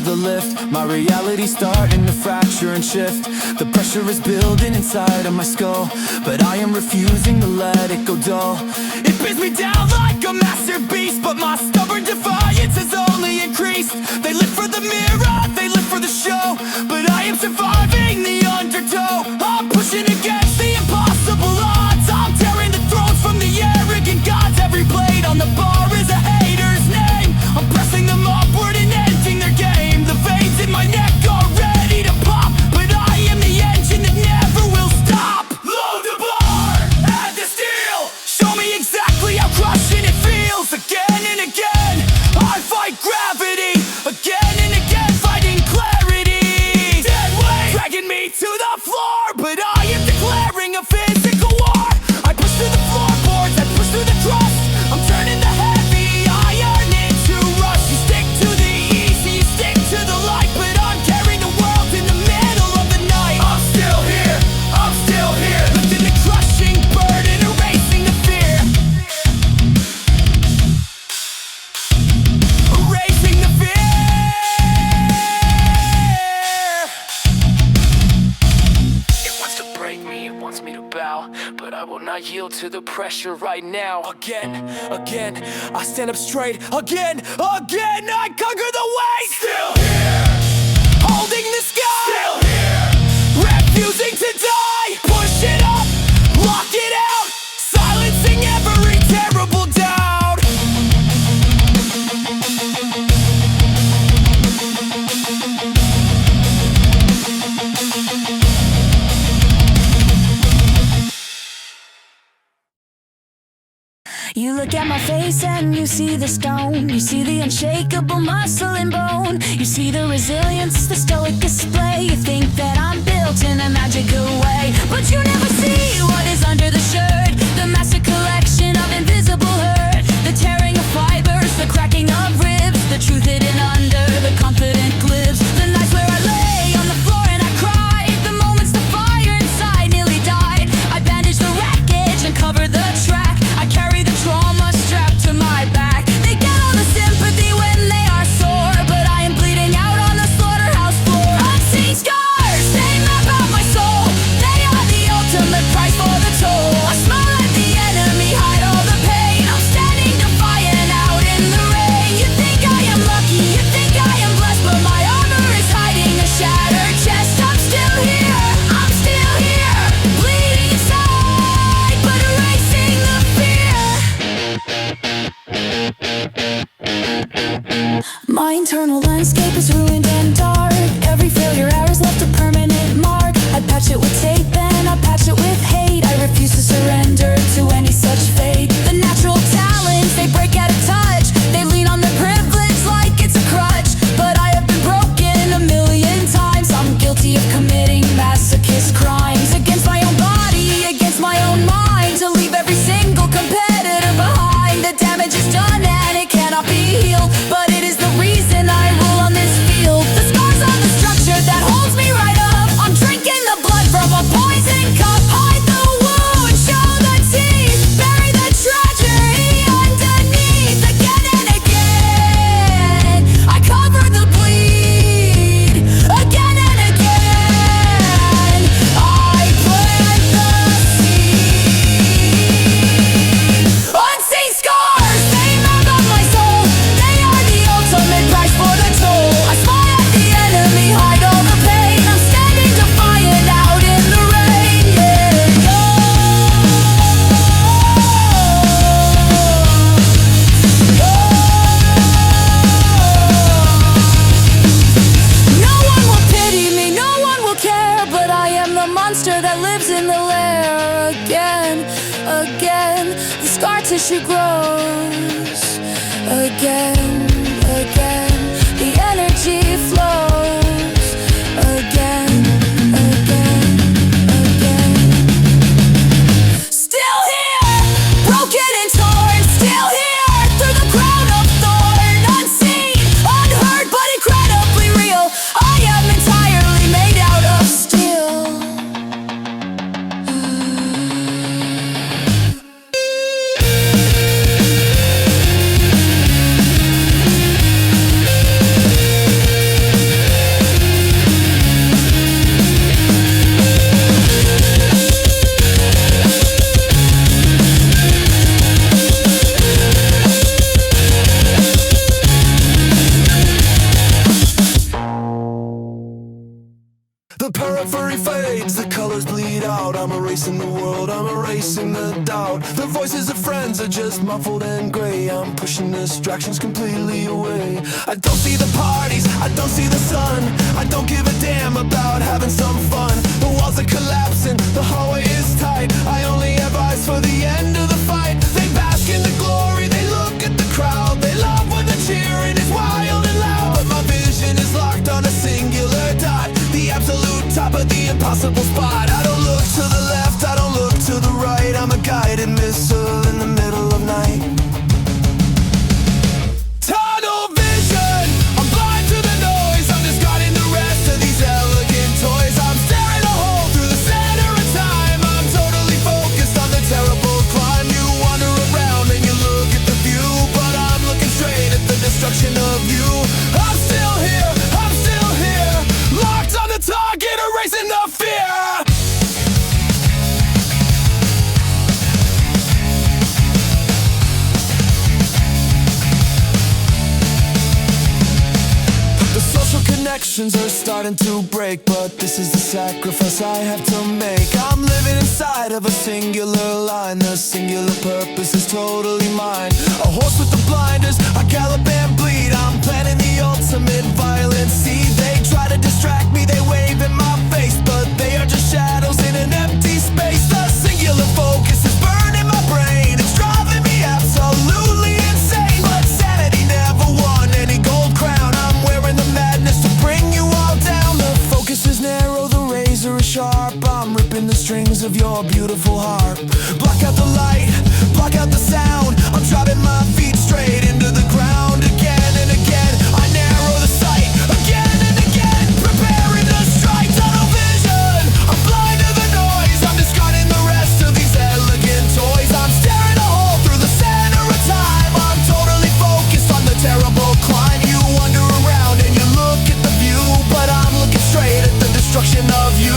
the lift. My reality's starting to fracture and shift. The pressure is building inside of my skull, but I am refusing to let it go dull. It beats me down like a master beast, but my stubborn defiance has only increased. They live for the mirror, they live for the show, but I am surviving the undertow. I'm pushing against the impossible odds. I'm tearing the throats from the arrogant gods. Every blade on the bar is a hater's name. I'm pressing them upward and ending their game. The veins in my neck are ready to pop, but I am the engine that never will stop. Load the bar, add the steel. Show me exactly how crushing it feels. Again and again, I fight gravity. Again and again, fighting clarity. Dead weight dragging me to the floor, but I am declaring a physical war. I push through the floorboards, I push through the trust. I'm turning the heavy iron into rust. You stick to the easy, you stick to the light, but I'm carrying the world in the middle of the night. I'm still here, lifting the crushing burden, erasing the fear. Erasing the fear. It wants to break me, it wants me to bow, but I will not yield to the pressure right now. Again, I stand up straight. Again, I conquer the weight. Still here, holding the sky. Still here, refusing to die. Push it up, lock it out, silencing every terrible doubt. You look at my face and you see the stone. You see the unshakable muscle and bone. You see the resilience, the stoic display. You think that I'm built in a magical way, but you never see what is under the shirt. The massive collection of invisible hurt. The tearing of fibers, the cracking of ribs. The truth hidden under the confident glibs. The nights where I lay on the floor and I cried. The moments the fire inside nearly died. I bandage the wreckage and cover the track. I carry the trauma strapped to my back. They get all the sympathy when they are sore, but I am bleeding out on the slaughterhouse floor. Unseen scars, they map out my soul. They are the ultimate price for the toll. I smile at the enemy, hide all the pain. I'm standing defiant out in the rain. You think I am lucky, you think I am blessed, but my armor is hiding a shattered chest. I'm still here, bleeding inside, but erasing the fear. My internal landscape is ruined and dark. Every failure hour has left a permanent mark. I patch it with tape and I patch it with hate. I refuse to surrender to any such fate. The natural talents, they break out of touch. They lean on their privilege like it's a crutch, but I have been broken a million times. I'm guilty of committing masochist crimes against my own body, against my own mind, to leave every single competitor behind. The damage is done and it cannot be healed, but it is the reason I rule on this field. The scars are the structure that holds me right up. I'm drinking the blood from a poison cup. Hide the wound, show the teeth, bury the tragedy underneath. Again and again, I cover the bleed. Again and again, I plant the seed. Unseen scars, they map out my soul. They are the ultimate price for the toll. I smile at the enemy, hide all the pain. I'm standing defiant out in the rain. Yeah. No one will pity me, no one will care, but I am the monster that lives in the lair. Again, the scar tissue grows. Again, the energy flows. Again. Still here, broken and torn. Still here, through the crown of thorn. Unseen, unheard, but incredibly real. I am entirely made out of steel. erasing the world, I'm erasing the doubt. The voices of friends are just muffled and grey. I'm pushing distractions completely away. I don't see the parties, I don't see the sun. I don't give a damn about having some fun. The walls are collapsing, the hallway is tight. I only have eyes for the end of the fight. They bask in the glory, they look at the crowd. They love when the cheering is wild and loud. But my vision is locked on a singular dot, the absolute top of the impossible spot. I don't look to the left, I don't look to the right. I'm a guided missile in the middle of night. Tunnel vision, I'm blind to the noise. I'm discarding the rest of these elegant toys. I'm staring a hole through the center of time. I'm totally focused on the terrible climb. You wander around and you look at the view, but I'm looking straight at the destruction of you. I'm still here, I'm still here, locked on the target, erasing the fear. The social connections are starting to break, but this is the sacrifice I have to make. I'm living inside of a singular line. The singular purpose is totally mine. A horse with the blinders, I gallop and bleed. I'm planning the ultimate violence. See, they try to distract me, they wave in my face, but they are just shadows in an empty space. The singular focus is burning my brain. It's driving me absolutely insane, but sanity never won any gold crown. I'm wearing the madness to bring you all down. The focus is narrow, the razor is sharp. I'm ripping the strings of your beautiful harp. Block out the light, block out the sound. I'm driving my feet straight into the ground. Again and again, I narrow the sight. Again and again, preparing to strike. Tunnel vision, I'm blind to the noise. I'm discarding the rest of these elegant toys. I'm staring a hole through the center of time. I'm totally focused on the terrible climb. You wander around and you look at the view, but I'm looking straight at the destruction of you.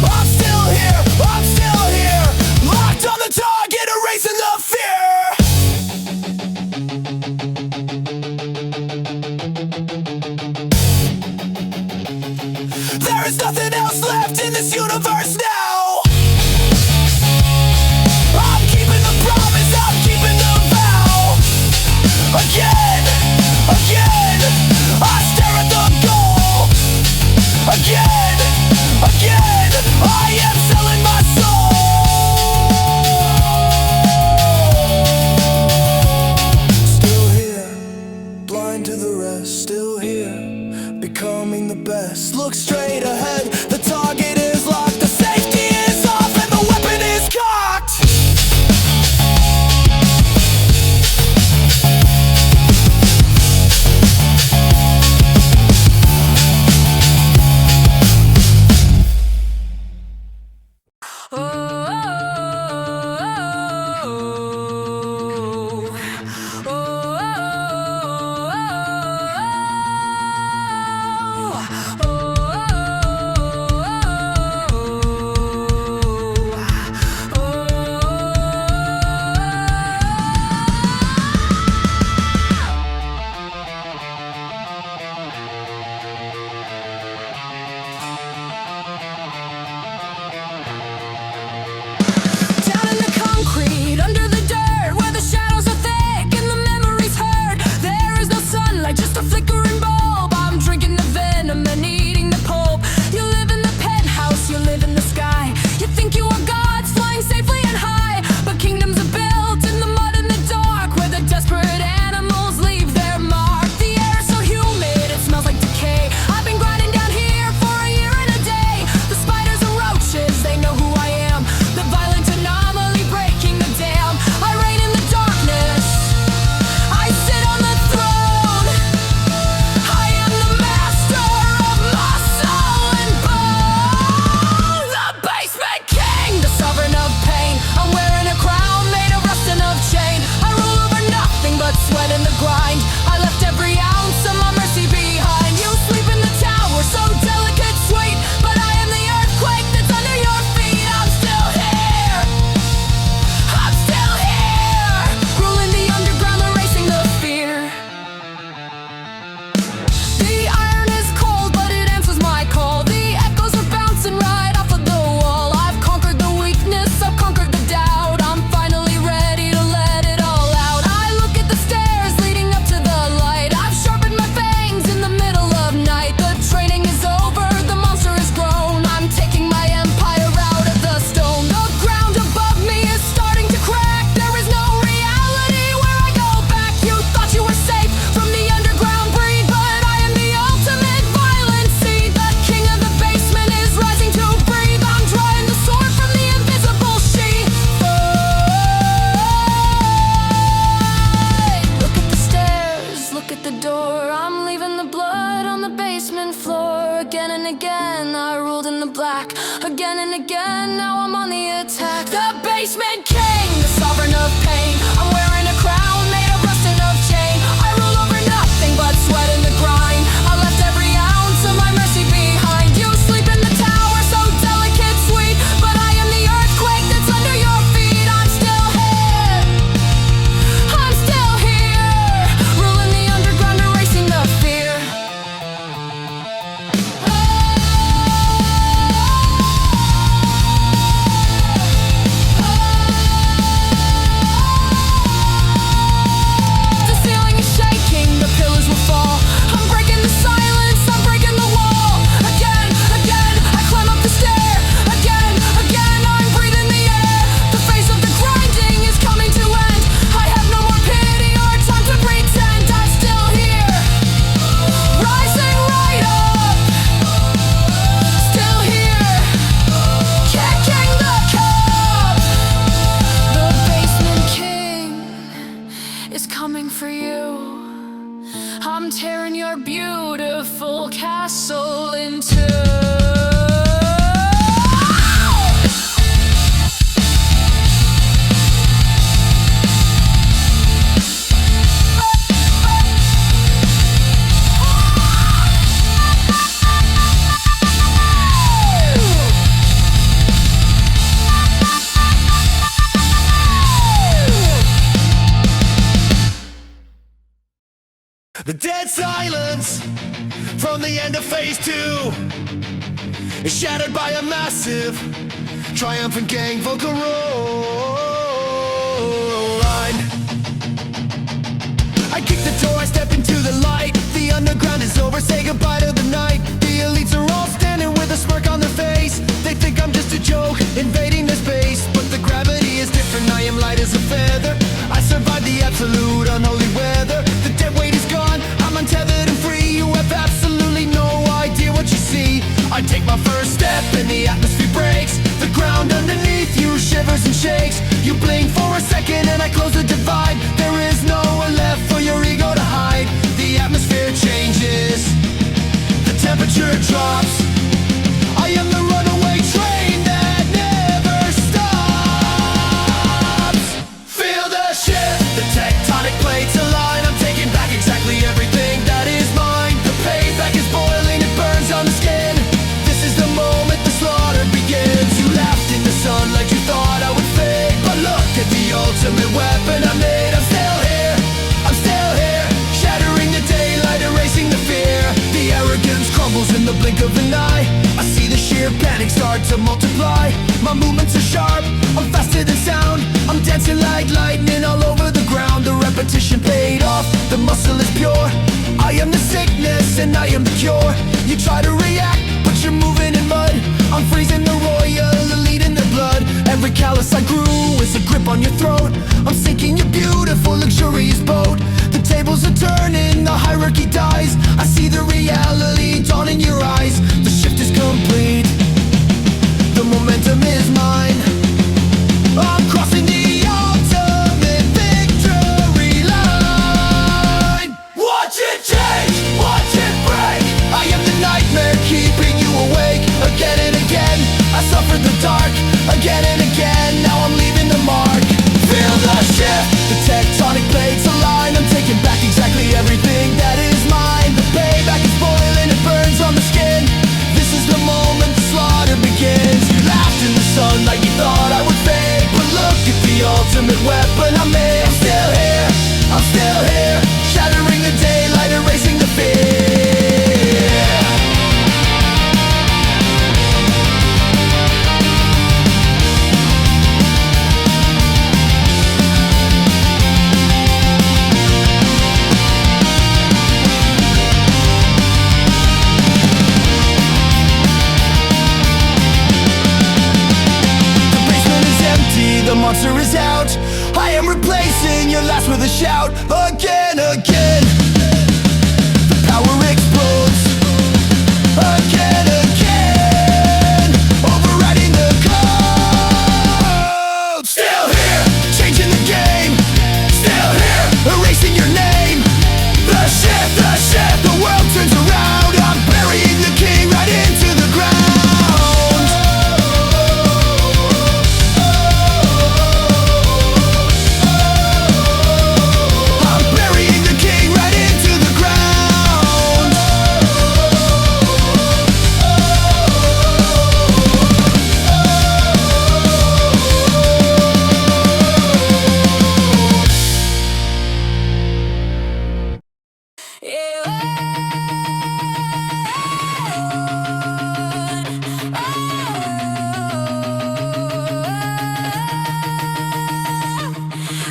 I'm still here, locked on the target. coming for you. I'm tearing your beautiful castle in two. The dead silence from the end of phase 2 is shattered by a massive, triumphant gang vocal roar line. I kick the door, I step into the light. The underground is over, say goodbye to the night. The elites are all standing with a smirk on their face. They think I'm just a joke, invading their space. But the gravity is different, I am light as a feather. I survived the absolute unholy weather. The dead weight is gone, I'm untethered and free. You have absolutely no idea what you see. I take my first step and the atmosphere breaks. The ground underneath you shivers and shakes. You blink for a second and I close the divide. There is nowhere left for your ego to hide. The atmosphere changes, the temperature drops. I am the runaway train that never stops. Feel the shift, the tectonic plates align. I'm taking back exactly everything that is mine. The payback is boiling, it burns on the skin. This is the moment the slaughter begins. You laughed in the sunlight, you thought I would fade. But look at the ultimate weapon I made. I'm still here, I'm still here. Shattering the daylight, erasing the fear. The arrogance crumbles in the blink of an eye. I see the sheer panic start to multiply. My movements are sharp, I'm faster than sound. I'm dancing like lightning all over the ground. The repetition paid off, the muscle is pure. I am the sickness and I am the cure. You try to react, but you're moving in mud. I'm freezing the royal elite in their blood. Every callus I grew is a grip on your throat. I'm sinking your beautiful luxurious boat. The tables are turning, the hierarchy dies. I see the reality dawn in your eyes. The shift is complete, the momentum is mine. I'm crossing the ultimate victory line. Watch it change, watch it break. I am the nightmare keeping you awake. Again and again, I suffered the dark. Again and again, now I'm leaving the mark. Feel the shift, the tectonic plates align. I'm taking back exactly everything that is mine. The payback is boiling, it burns on the skin. This is the moment the slaughter begins. You laughed in the sunlight, you thought I would fade. But look at the ultimate weapon I made. I'm still here, I'm still here. Shattering the daylight, erasing the fear. The monster is out. I am replacing your last with a shout. Again, again. The power explodes. Again, again. Overriding the code. Still here, changing the game. Still here, erasing your name. The shift, the world turns around. I'm burying the king right into the ground.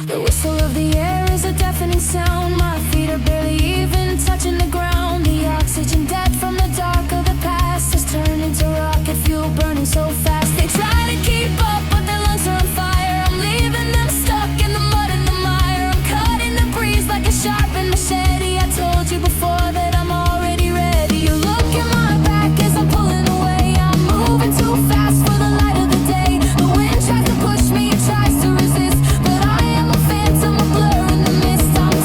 The whistle of the air is a deafening sound. My feet are barely even touching the ground. The oxygen debt from the dark of the past has turned into rocket fuel burning so fast. They try to keep up, but their lungs are on fire. I'm leaving them stuck in the mud and the mire. I'm cutting the breeze like a sharpened machete. I told you before that I'm already ready. You look at my back as I'm pulling away. I'm moving too fast for the light of the day. The wind tries to push me, it tries to resist, but I am a phantom, a blur in the mist. I'm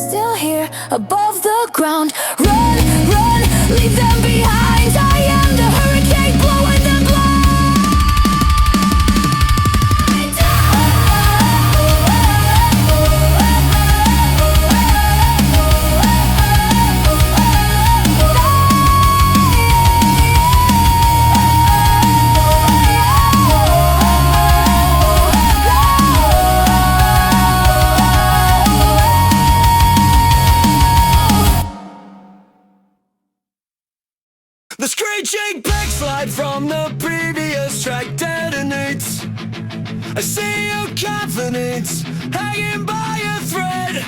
still here above the ground. Run, run, leave them behind. I am the hurricane blowing them blind. The screeching backslide from the previous track detonates. I see your confidence hanging by a thread.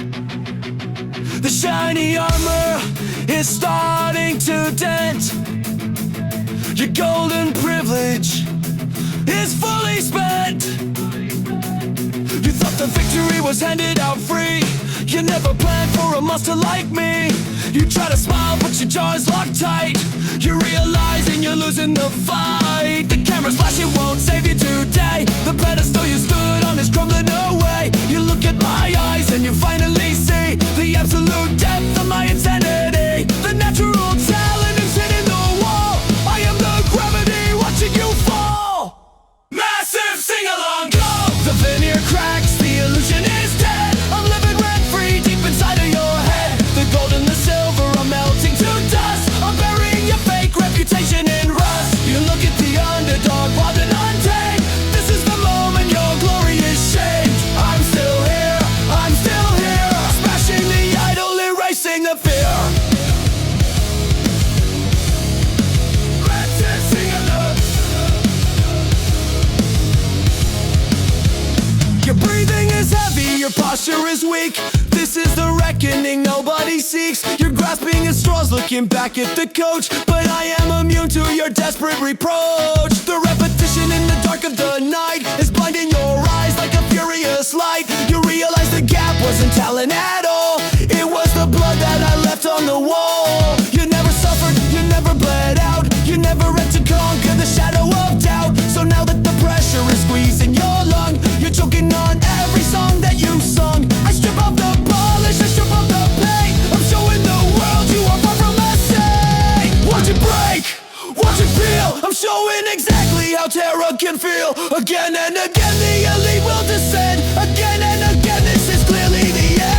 The shiny armor is starting to dent. Your golden privilege is fully spent. You thought the victory was handed out free. You never planned for a monster like me. You try to smile but your jaw is locked tight. You're realizing you're losing the fight. The camera's flashing won't save you today. The pedestal you stood on is crumbling away. You look at my eyes and you finally see the absolute depth of my insanity. The natural talent is hitting the wall. I am the gravity watching you fall. Massive sing-along, go! The veneer cracks, the illusion is dead. I'm living rent-free deep inside of your head. The gold and the silver are melting to dust. I'm burying your fake reputation in rust. You look at the underdog, wild and untamed. This is the moment your glory is shamed. I'm still here, smashing the idol, erasing the fear. Let's sing along. Your breathing is heavy, your posture is weak. This is the reckoning nobody seeks. You're grasping at straws, looking back at the coach. But I am immune to your desperate reproach. The repetition in the dark of the night is blinding your eyes like a furious light. You realize the gap wasn't talent at all. It was the blood that I left on the wall. You never suffered, you never bled out. You never had to conquer the shadow of doubt. So now that the pressure is squeezing your lung, you're choking on every song that you sung. I strip off the polish, I strip off the paint. I'm showing the world you are far from a saint. Watch it break, watch it feel. I'm showing exactly how terror can feel. Again and again the elite will descend. Again and again this is clearly the end.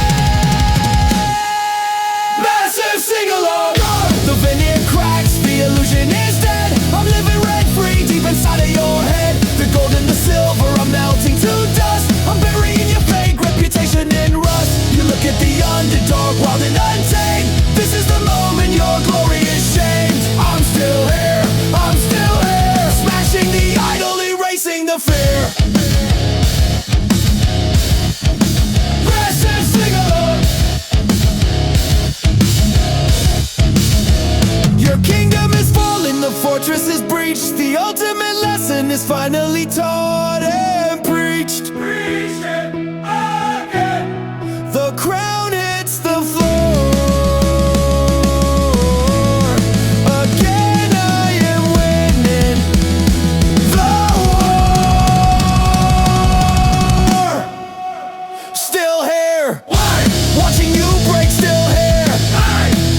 Massive sing-along. The veneer cracks, the illusion is dead. I'm living rent-free deep inside of your head. The gold and the silver are melting to dust. I'm burying your fake reputation in rust. You look at the underdog, wild and untamed. This is the moment your glory is shamed. I'm still here, smashing the idol, erasing the fear. Massive sing-along. Your kingdom is falling, the fortress is breached. The ultimate lesson is finally taught and preached. Preach it again. The crown hits the floor. Again I am winning the war. Still here, watching you break, still here,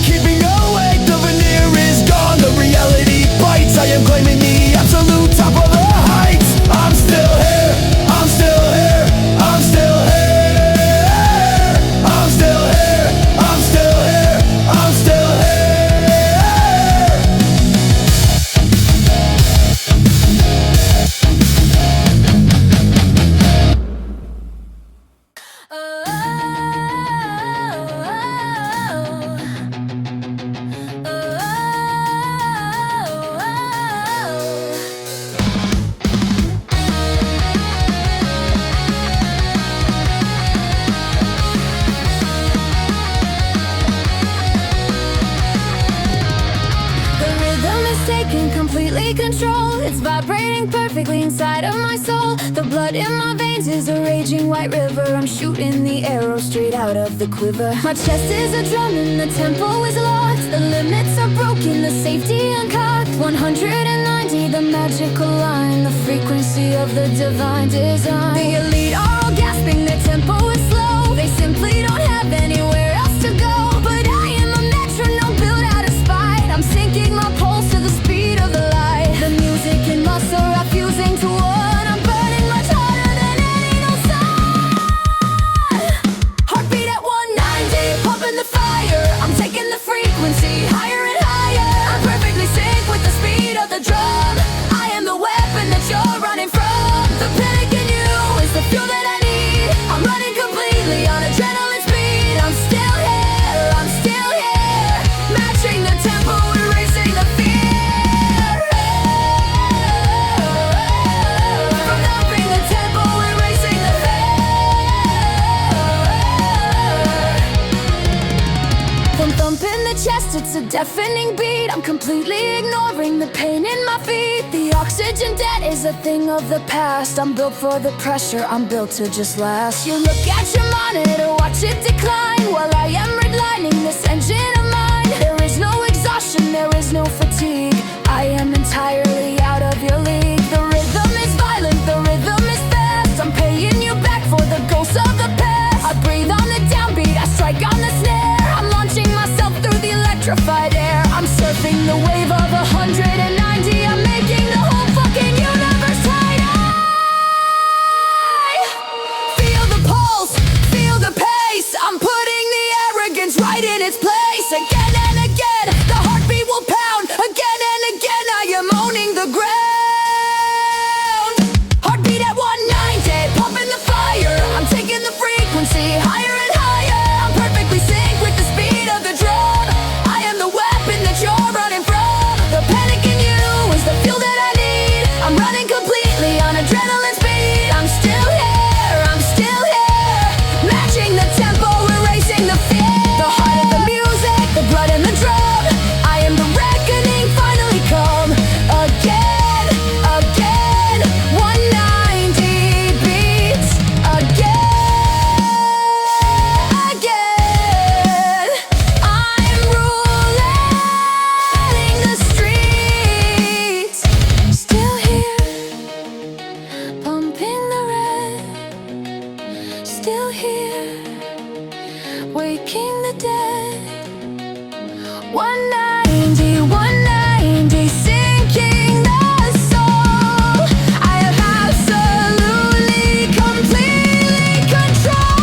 keeping awake. The veneer is gone, the reality bites. I am claiming the absolute top of the heights. I'm still here, I'm still here, I'm still here. I'm still here, I'm still here, I'm still here. Completely control, it's vibrating perfectly inside of my soul. The blood in my veins is a raging white river. I'm shooting the arrow straight out of the quiver. My chest is a drum and the tempo is locked. The limits are broken, the safety uncocked. 190, the magical line, the frequency of the divine design. The elite are all gasping, their tempo is slow. They simply don't have anywhere else Thump thump in the chest, it's a deafening beat. I'm completely ignoring the pain in my feet. The oxygen debt is a thing of the past. I'm built for the pressure, I'm built to just last. You look at your monitor, watch it decline, while I am redlining this engine of mine. There is no exhaustion, there is no fatigue. I am entirely out of your league. The rhythm is violent, the rhythm is fast. I'm paying you back for the ghosts of the past. I breathe on the downbeat, I strike on the snare. I'm launching myself through the electrified air. I'm surfing the wave of 190. I'm making the whole fucking universe tighter. Feel the pulse, feel the pace. I'm putting the arrogance right in its place. Again and again, the heartbeat will pound. Again and again, I am owning the ground. Heartbeat at 190, pumping the fire. I'm taking the frequency higher and higher. I'm perfectly synced with the speed of the drum. I am the weapon that you're running from. The panic in you is the fuel that I need. I'm running completely on adrenaline speed. I'm still here, I'm still here. Matching the tempo, erasing the fear. The heart of the music, the blood and the drum. I am the reckoning finally come. Again, again, 190 beats. Again. I'm ruling the streets. Still here, pumping the red. Still here, waking the dead. 190, 190, sinking the soul. I have absolutely, completely control.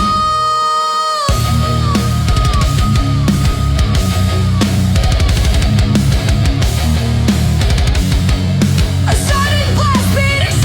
A sudden blast beating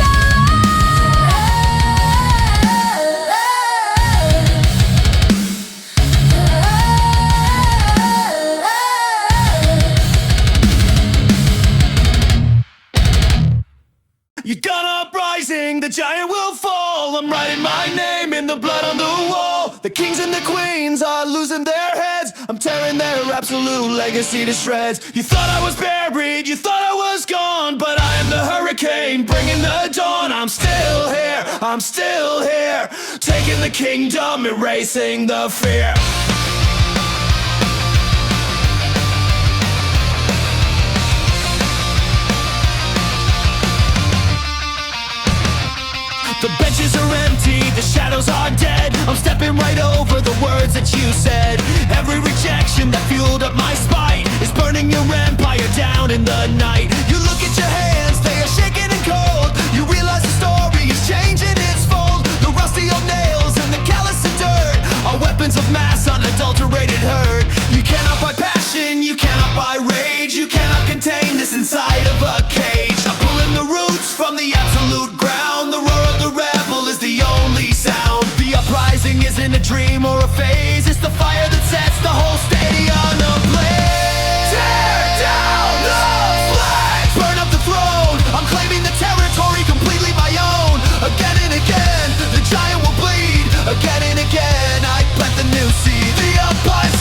You got uprising, the giant will fall. I'm writing my name in the blood on the wall. The kings and the queens are losing their heads. I'm tearing their absolute legacy to shreds. You thought I was buried, you thought I was gone, but I am the hurricane, bringing the dawn. I'm still here, I'm still here, taking the kingdom, erasing the fear. The benches are empty, the shadows are dead. I'm stepping right over the words that you said. Every rejection that fueled up my spite is burning your empire down in the night. You look at your hands, they are shaking and cold. You realize the story is changing its fold. The rusty old nails and the callous of dirt are weapons of mass, unadulterated hurt. You cannot buy passion, you cannot buy rage. You cannot contain this inside of a cage. I'm pulling the roots from the absolute ground. The roar of the rebel is the only sound. The uprising isn't a dream or a phase. It's the fire that sets the whole stadium ablaze. Tear down the flags, burn up the throne. I'm claiming the territory completely my own. Again and again, the giant will bleed. Again and again, I plant the new seed. The uprising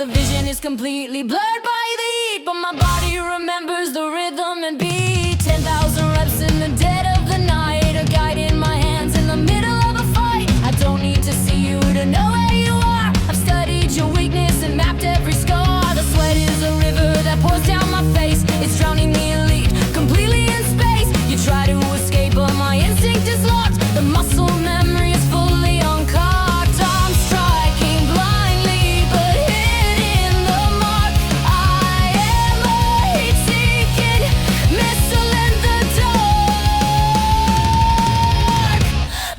The vision is completely blurred by the heat, but my body remembers the rhythm and beat. 10,000 reps in the dead of the night, a guide in my hands in the middle of a fight. I don't need to see you to know where you are. I've studied your weakness and mapped every scar. The sweat is a river that pours down my face. It's drowning the elite completely in space. You try to escape, but my instinct is locked. The muscle memory is fully uncocked. I'm striking blindly, but hitting the mark. I am a heat-seeking missile in the dark.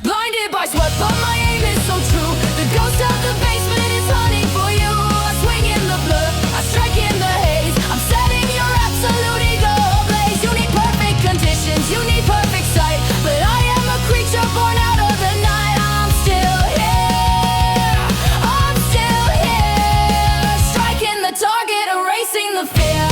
Blinded by sweat, but my aim is so true. The ghost of the basement is hunting for you. I swing in the blur, I strike in the haze. I'm setting your absolute ego ablaze. You need perfect conditions, you need perfect sight, but I am a creature born out of the night. I'm still here, I'm still here, striking the target, erasing the fear.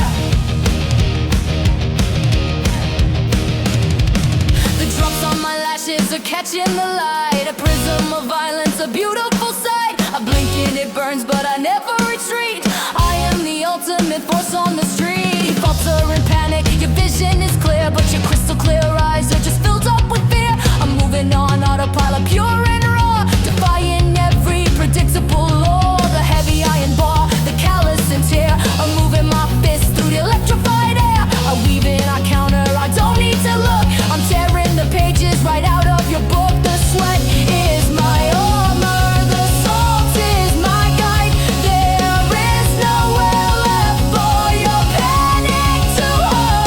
The drops on my lashes are catching the light. A prism of violence, a beautiful sight. I blink and it burns, but I never retreat. I am the ultimate force on the street. You falter in panic, your vision is clear, but your crystal clear eyes are just filled up with fear. I'm moving on autopilot, pure and raw, defying every predictable law. The heavy iron bar, the callous and tear, I'm moving my fist through the electrified air. I weave in, I counter, I don't need to look. I'm tearing the pages right out of your book. The sweat is my armor, the salt is my guide. There is nowhere left for your panic to hide.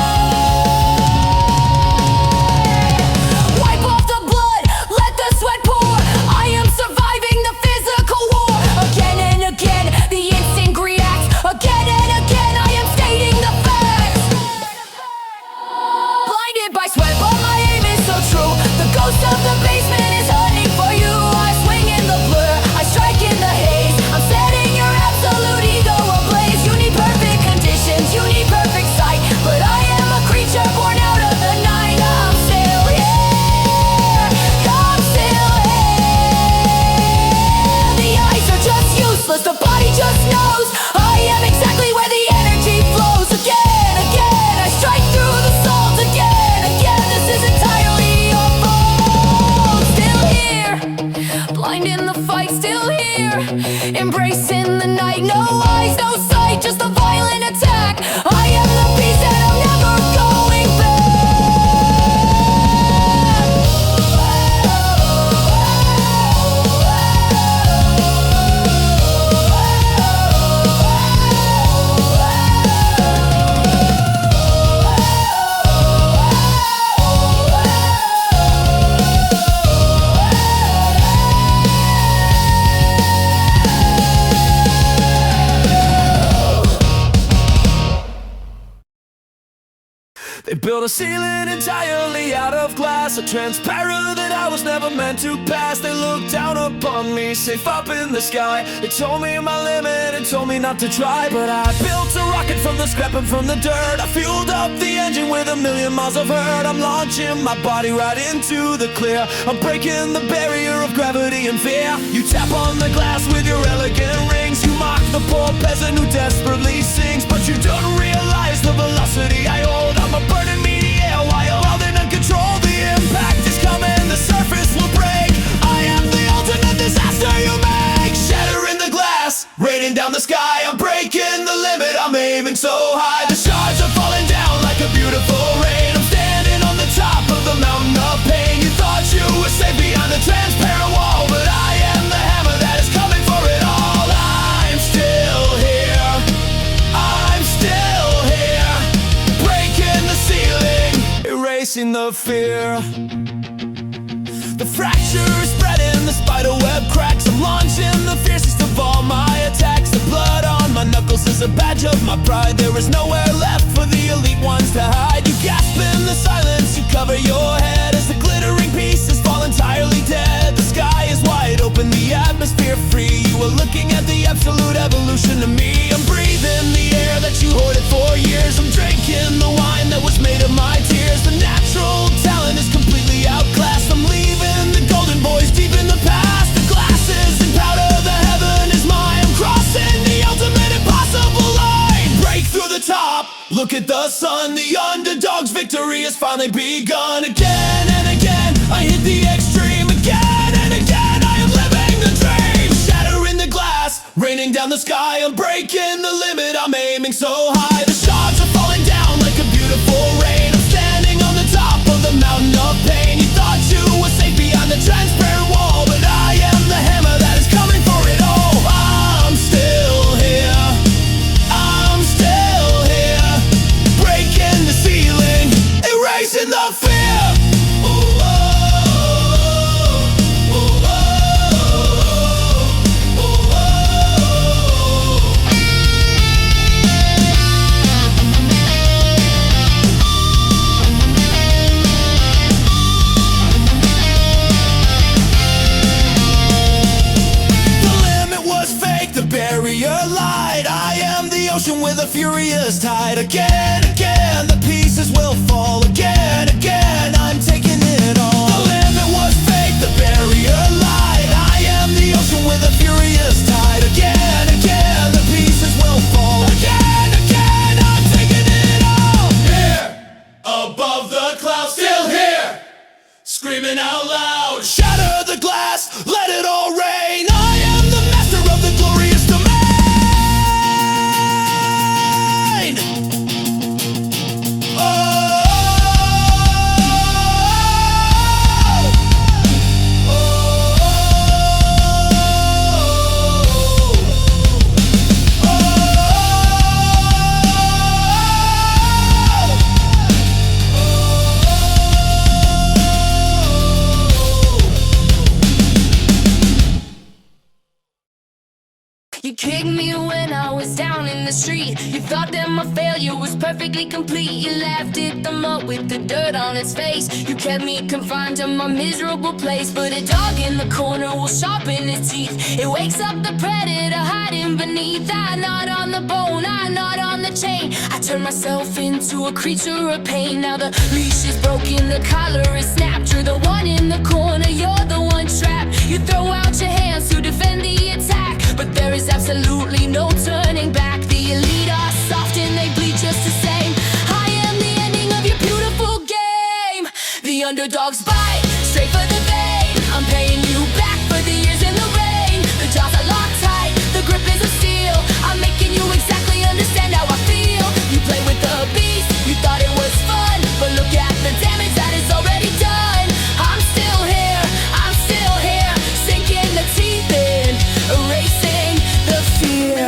Wipe off the blood, let the sweat pour. I am surviving the physical war. Again and again, the instinct reacts. Again and again, I am stating the facts. Blinded by sweat, but my aim is so true. The ghost of the basement is hunting for you. I swing in the blur, I strike in the haze. I'm setting your absolute ego ablaze. You need perfect conditions, you need perfect sight, but I am a creature born out of the night. I'm still here, I'm still here. The eyes are just useless, the body just knows. I am exactly where the energy flows. Again, again, I strike through the salt. Again, again, this is entirely your fault. Still here, blind in the fight, still here, embracing the night. No eyes, no sight, just a violent attack. I am the beast and I'm never going back. They built a ceiling entirely out of glass, a transparent that I was never meant to pass. They looked down upon me, safe up in the sky. They told me my limit and told me not to try, but I built a rocket from the scrap and from the dirt. I fueled up the engine with 1,000,000 miles of hurt. I'm launching my body right into the clear. I'm breaking the barrier of gravity and fear. You tap on the glass with your elegant rings. You mock the poor peasant who desperately sings, but you don't realize the velocity I hold. I'm a burning meteor wild and uncontrolled. The impact is coming, the surface will break. I am the ultimate disaster you make. Shattering the glass, raining down the sky. I'm breaking the limit, I'm aiming so high. The shards are falling down like a beautiful rain. I'm standing on the top of the mountain of pain. You thought you were safe behind the transparent wall, but I am the hammer that is coming for it all. I'm still here, I'm still here, breaking the ceiling, erasing the fear. The fracture is spreading, the spider web cracks. I'm launching the fiercest of all my attacks. The blood on my knuckles is a badge of my pride. There is nowhere left for the elite ones to hide. You gasp in the silence, you cover your head as the glittering pieces fall entirely dead. The sky is wide open, the atmosphere free. You are looking at the absolute evolution of me. I'm breathing the air that you hoarded for years. I'm drinking the wine that was made of my tears. The natural talent is completely outclassed. I'm leaving the golden boys deep in the past. The glasses and powder, the heaven is mine. I'm crossing the ultimate Look at the sun, the underdog's victory has finally begun. Again and again, I hit the extreme. Again and again, I am living the dream. Shattering the glass, raining down the sky. I'm breaking the limit, I'm aiming so high. The shards are falling down like a beautiful rain. I'm standing on the top of the mountain of pain. You thought you were safe behind the transparent wall, but I am the hammer that is coming for it all. I'm still here, I'm still here, breaking the ceiling, erasing the fear. Ooh, oh, oh, oh, oh, oh, oh. The limit was fake, the barrier lied. I am the ocean with a furious tide. Again, again, the pieces will fall. Again, again, I'm taking it all. The limit was fake, the barrier lied. I am the ocean with a furious tide. Again, again, the pieces will fall. Again, again, I'm taking it all. Here, above the clouds, still here, screaming out loud. Shatter the glass, let it all rain. I am the master of the glorious domain. You kicked me when I was down in the street. You thought that my failure was perfectly complete. You laughed at the mud with the dirt on its face. You kept me confined to my miserable place. But a dog in the corner will sharpen its teeth. It wakes up the predator hiding beneath. I knot on the bone, I knot on the chain. I turn myself into a creature of pain. Now the leash is broken, the collar is snapped. You're the one in the corner, you're the one trapped. You throw out your hands to defend the attack, but there is absolutely no turning back. The elite are soft and they bleed just the same. I am the ending of your beautiful game. The underdogs bite, straight for the vein. I'm paying you back for the years in the rain. The jaws are locked tight, the grip is of steel. I'm making you exactly understand how I feel. You play with the beast, you thought it was fun, but look at the damage that is already done. I'm still here, sinking the teeth in, erasing the fear.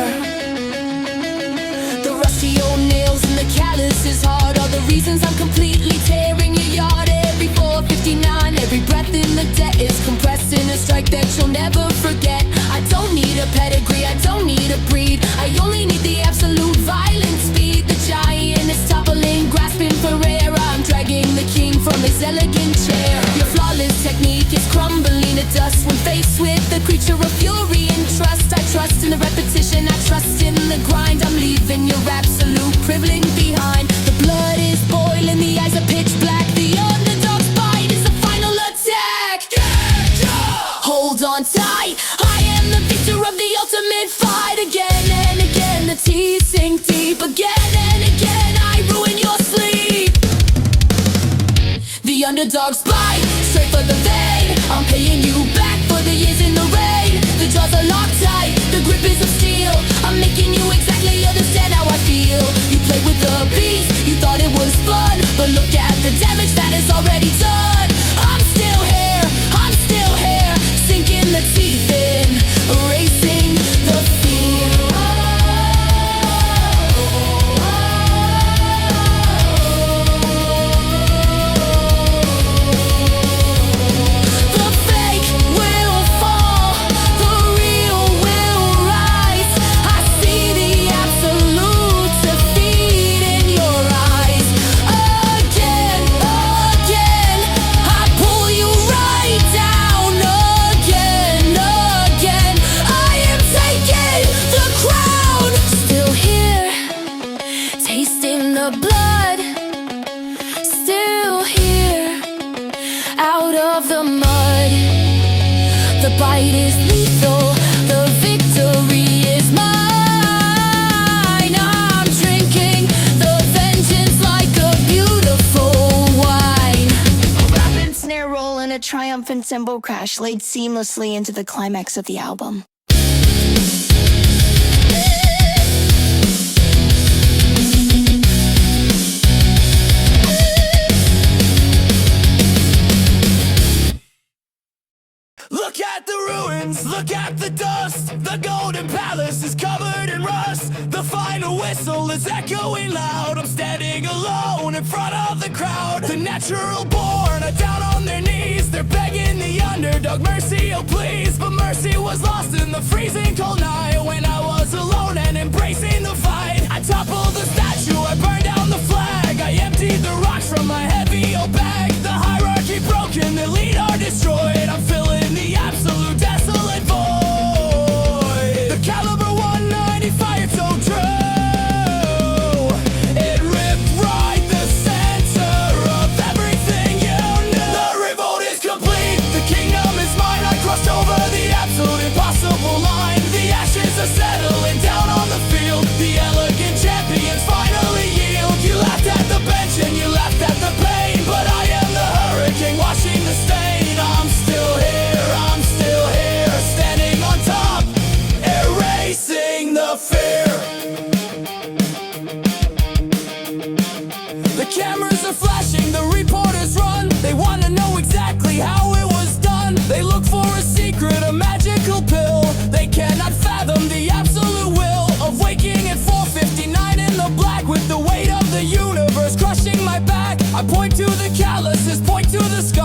The rusty old nails and the calluses hard are the reasons I'm completely tearing your yard. Every 459, every breath in the debt is compressed in a strike that you'll never forget. I don't need a pedigree, I don't need a breed, I only need the absolute violent speed. The giant is toppling, grasping for air. I'm dragging the king from his elegant chair. Your flawless technique is crumbling to dust when faced with the creature of fury and trust. I trust in the repetition, I trust in the grind. I'm leaving your absolute privilege behind. The blood is boiling, the eyes are pitch black. The underdog's bite is the final attack. Hold on tight, I am the victor of the ultimate fight. Again and again, the teeth sink deep. Again and again, I ruin your sleep. The underdog's bite, straight for the vein. I'm paying you back for the years in the rain. The jaws are locked tight, the grip is of steel. I'm making you exactly understand how I feel. You played with the beast, you thought it was fun, but look at the damage that is already done. I'm still here, sinking the teeth in, erasing the fear. The fake will fall, the real will rise. I see the absolute defeat in your eyes. Again, again, I pull you right down. Again, again, I am taking the crown. Still here, tasting the blood. Still here, out of the mud. The bite is lethal, the victory is mine. I'm drinking the triumphant cymbal crash laid seamlessly into the climax of the album. Look at the ruins, look at the dust. The golden palace is covered in rust. The final whistle is echoing loud. I'm standing alone in front of the crowd. The natural born are down on their knees. They're begging the underdog, mercy, oh please. But mercy was lost in the freezing cold night, when I was alone and embracing the fight. I toppled the statue, I burned down the flag. I emptied the rocks from my heavy old bag. The hierarchy broken, the elite are destroyed. I'm filling the absolute desolate void. The caliber 195, so true. It ripped right the center of everything you knew. The revolt is complete, the kingdom is mine. I crossed over the absolute impossible line. The ashes are settling down on the field. The elegant champions finally yield. You laughed at the bench and you laughed at the pain, but I am the hurricane washing the stain. I'm still here, I'm still here, standing on top, erasing the fear. The cameras are flashing, the reporters run. They want to know exactly how it was done. They look for a secret, a magical pill. They cannot fathom the absolute will of waking at 4:59 in the black, with the weight of the universe crushing my back. I point to the calluses, point to the scars.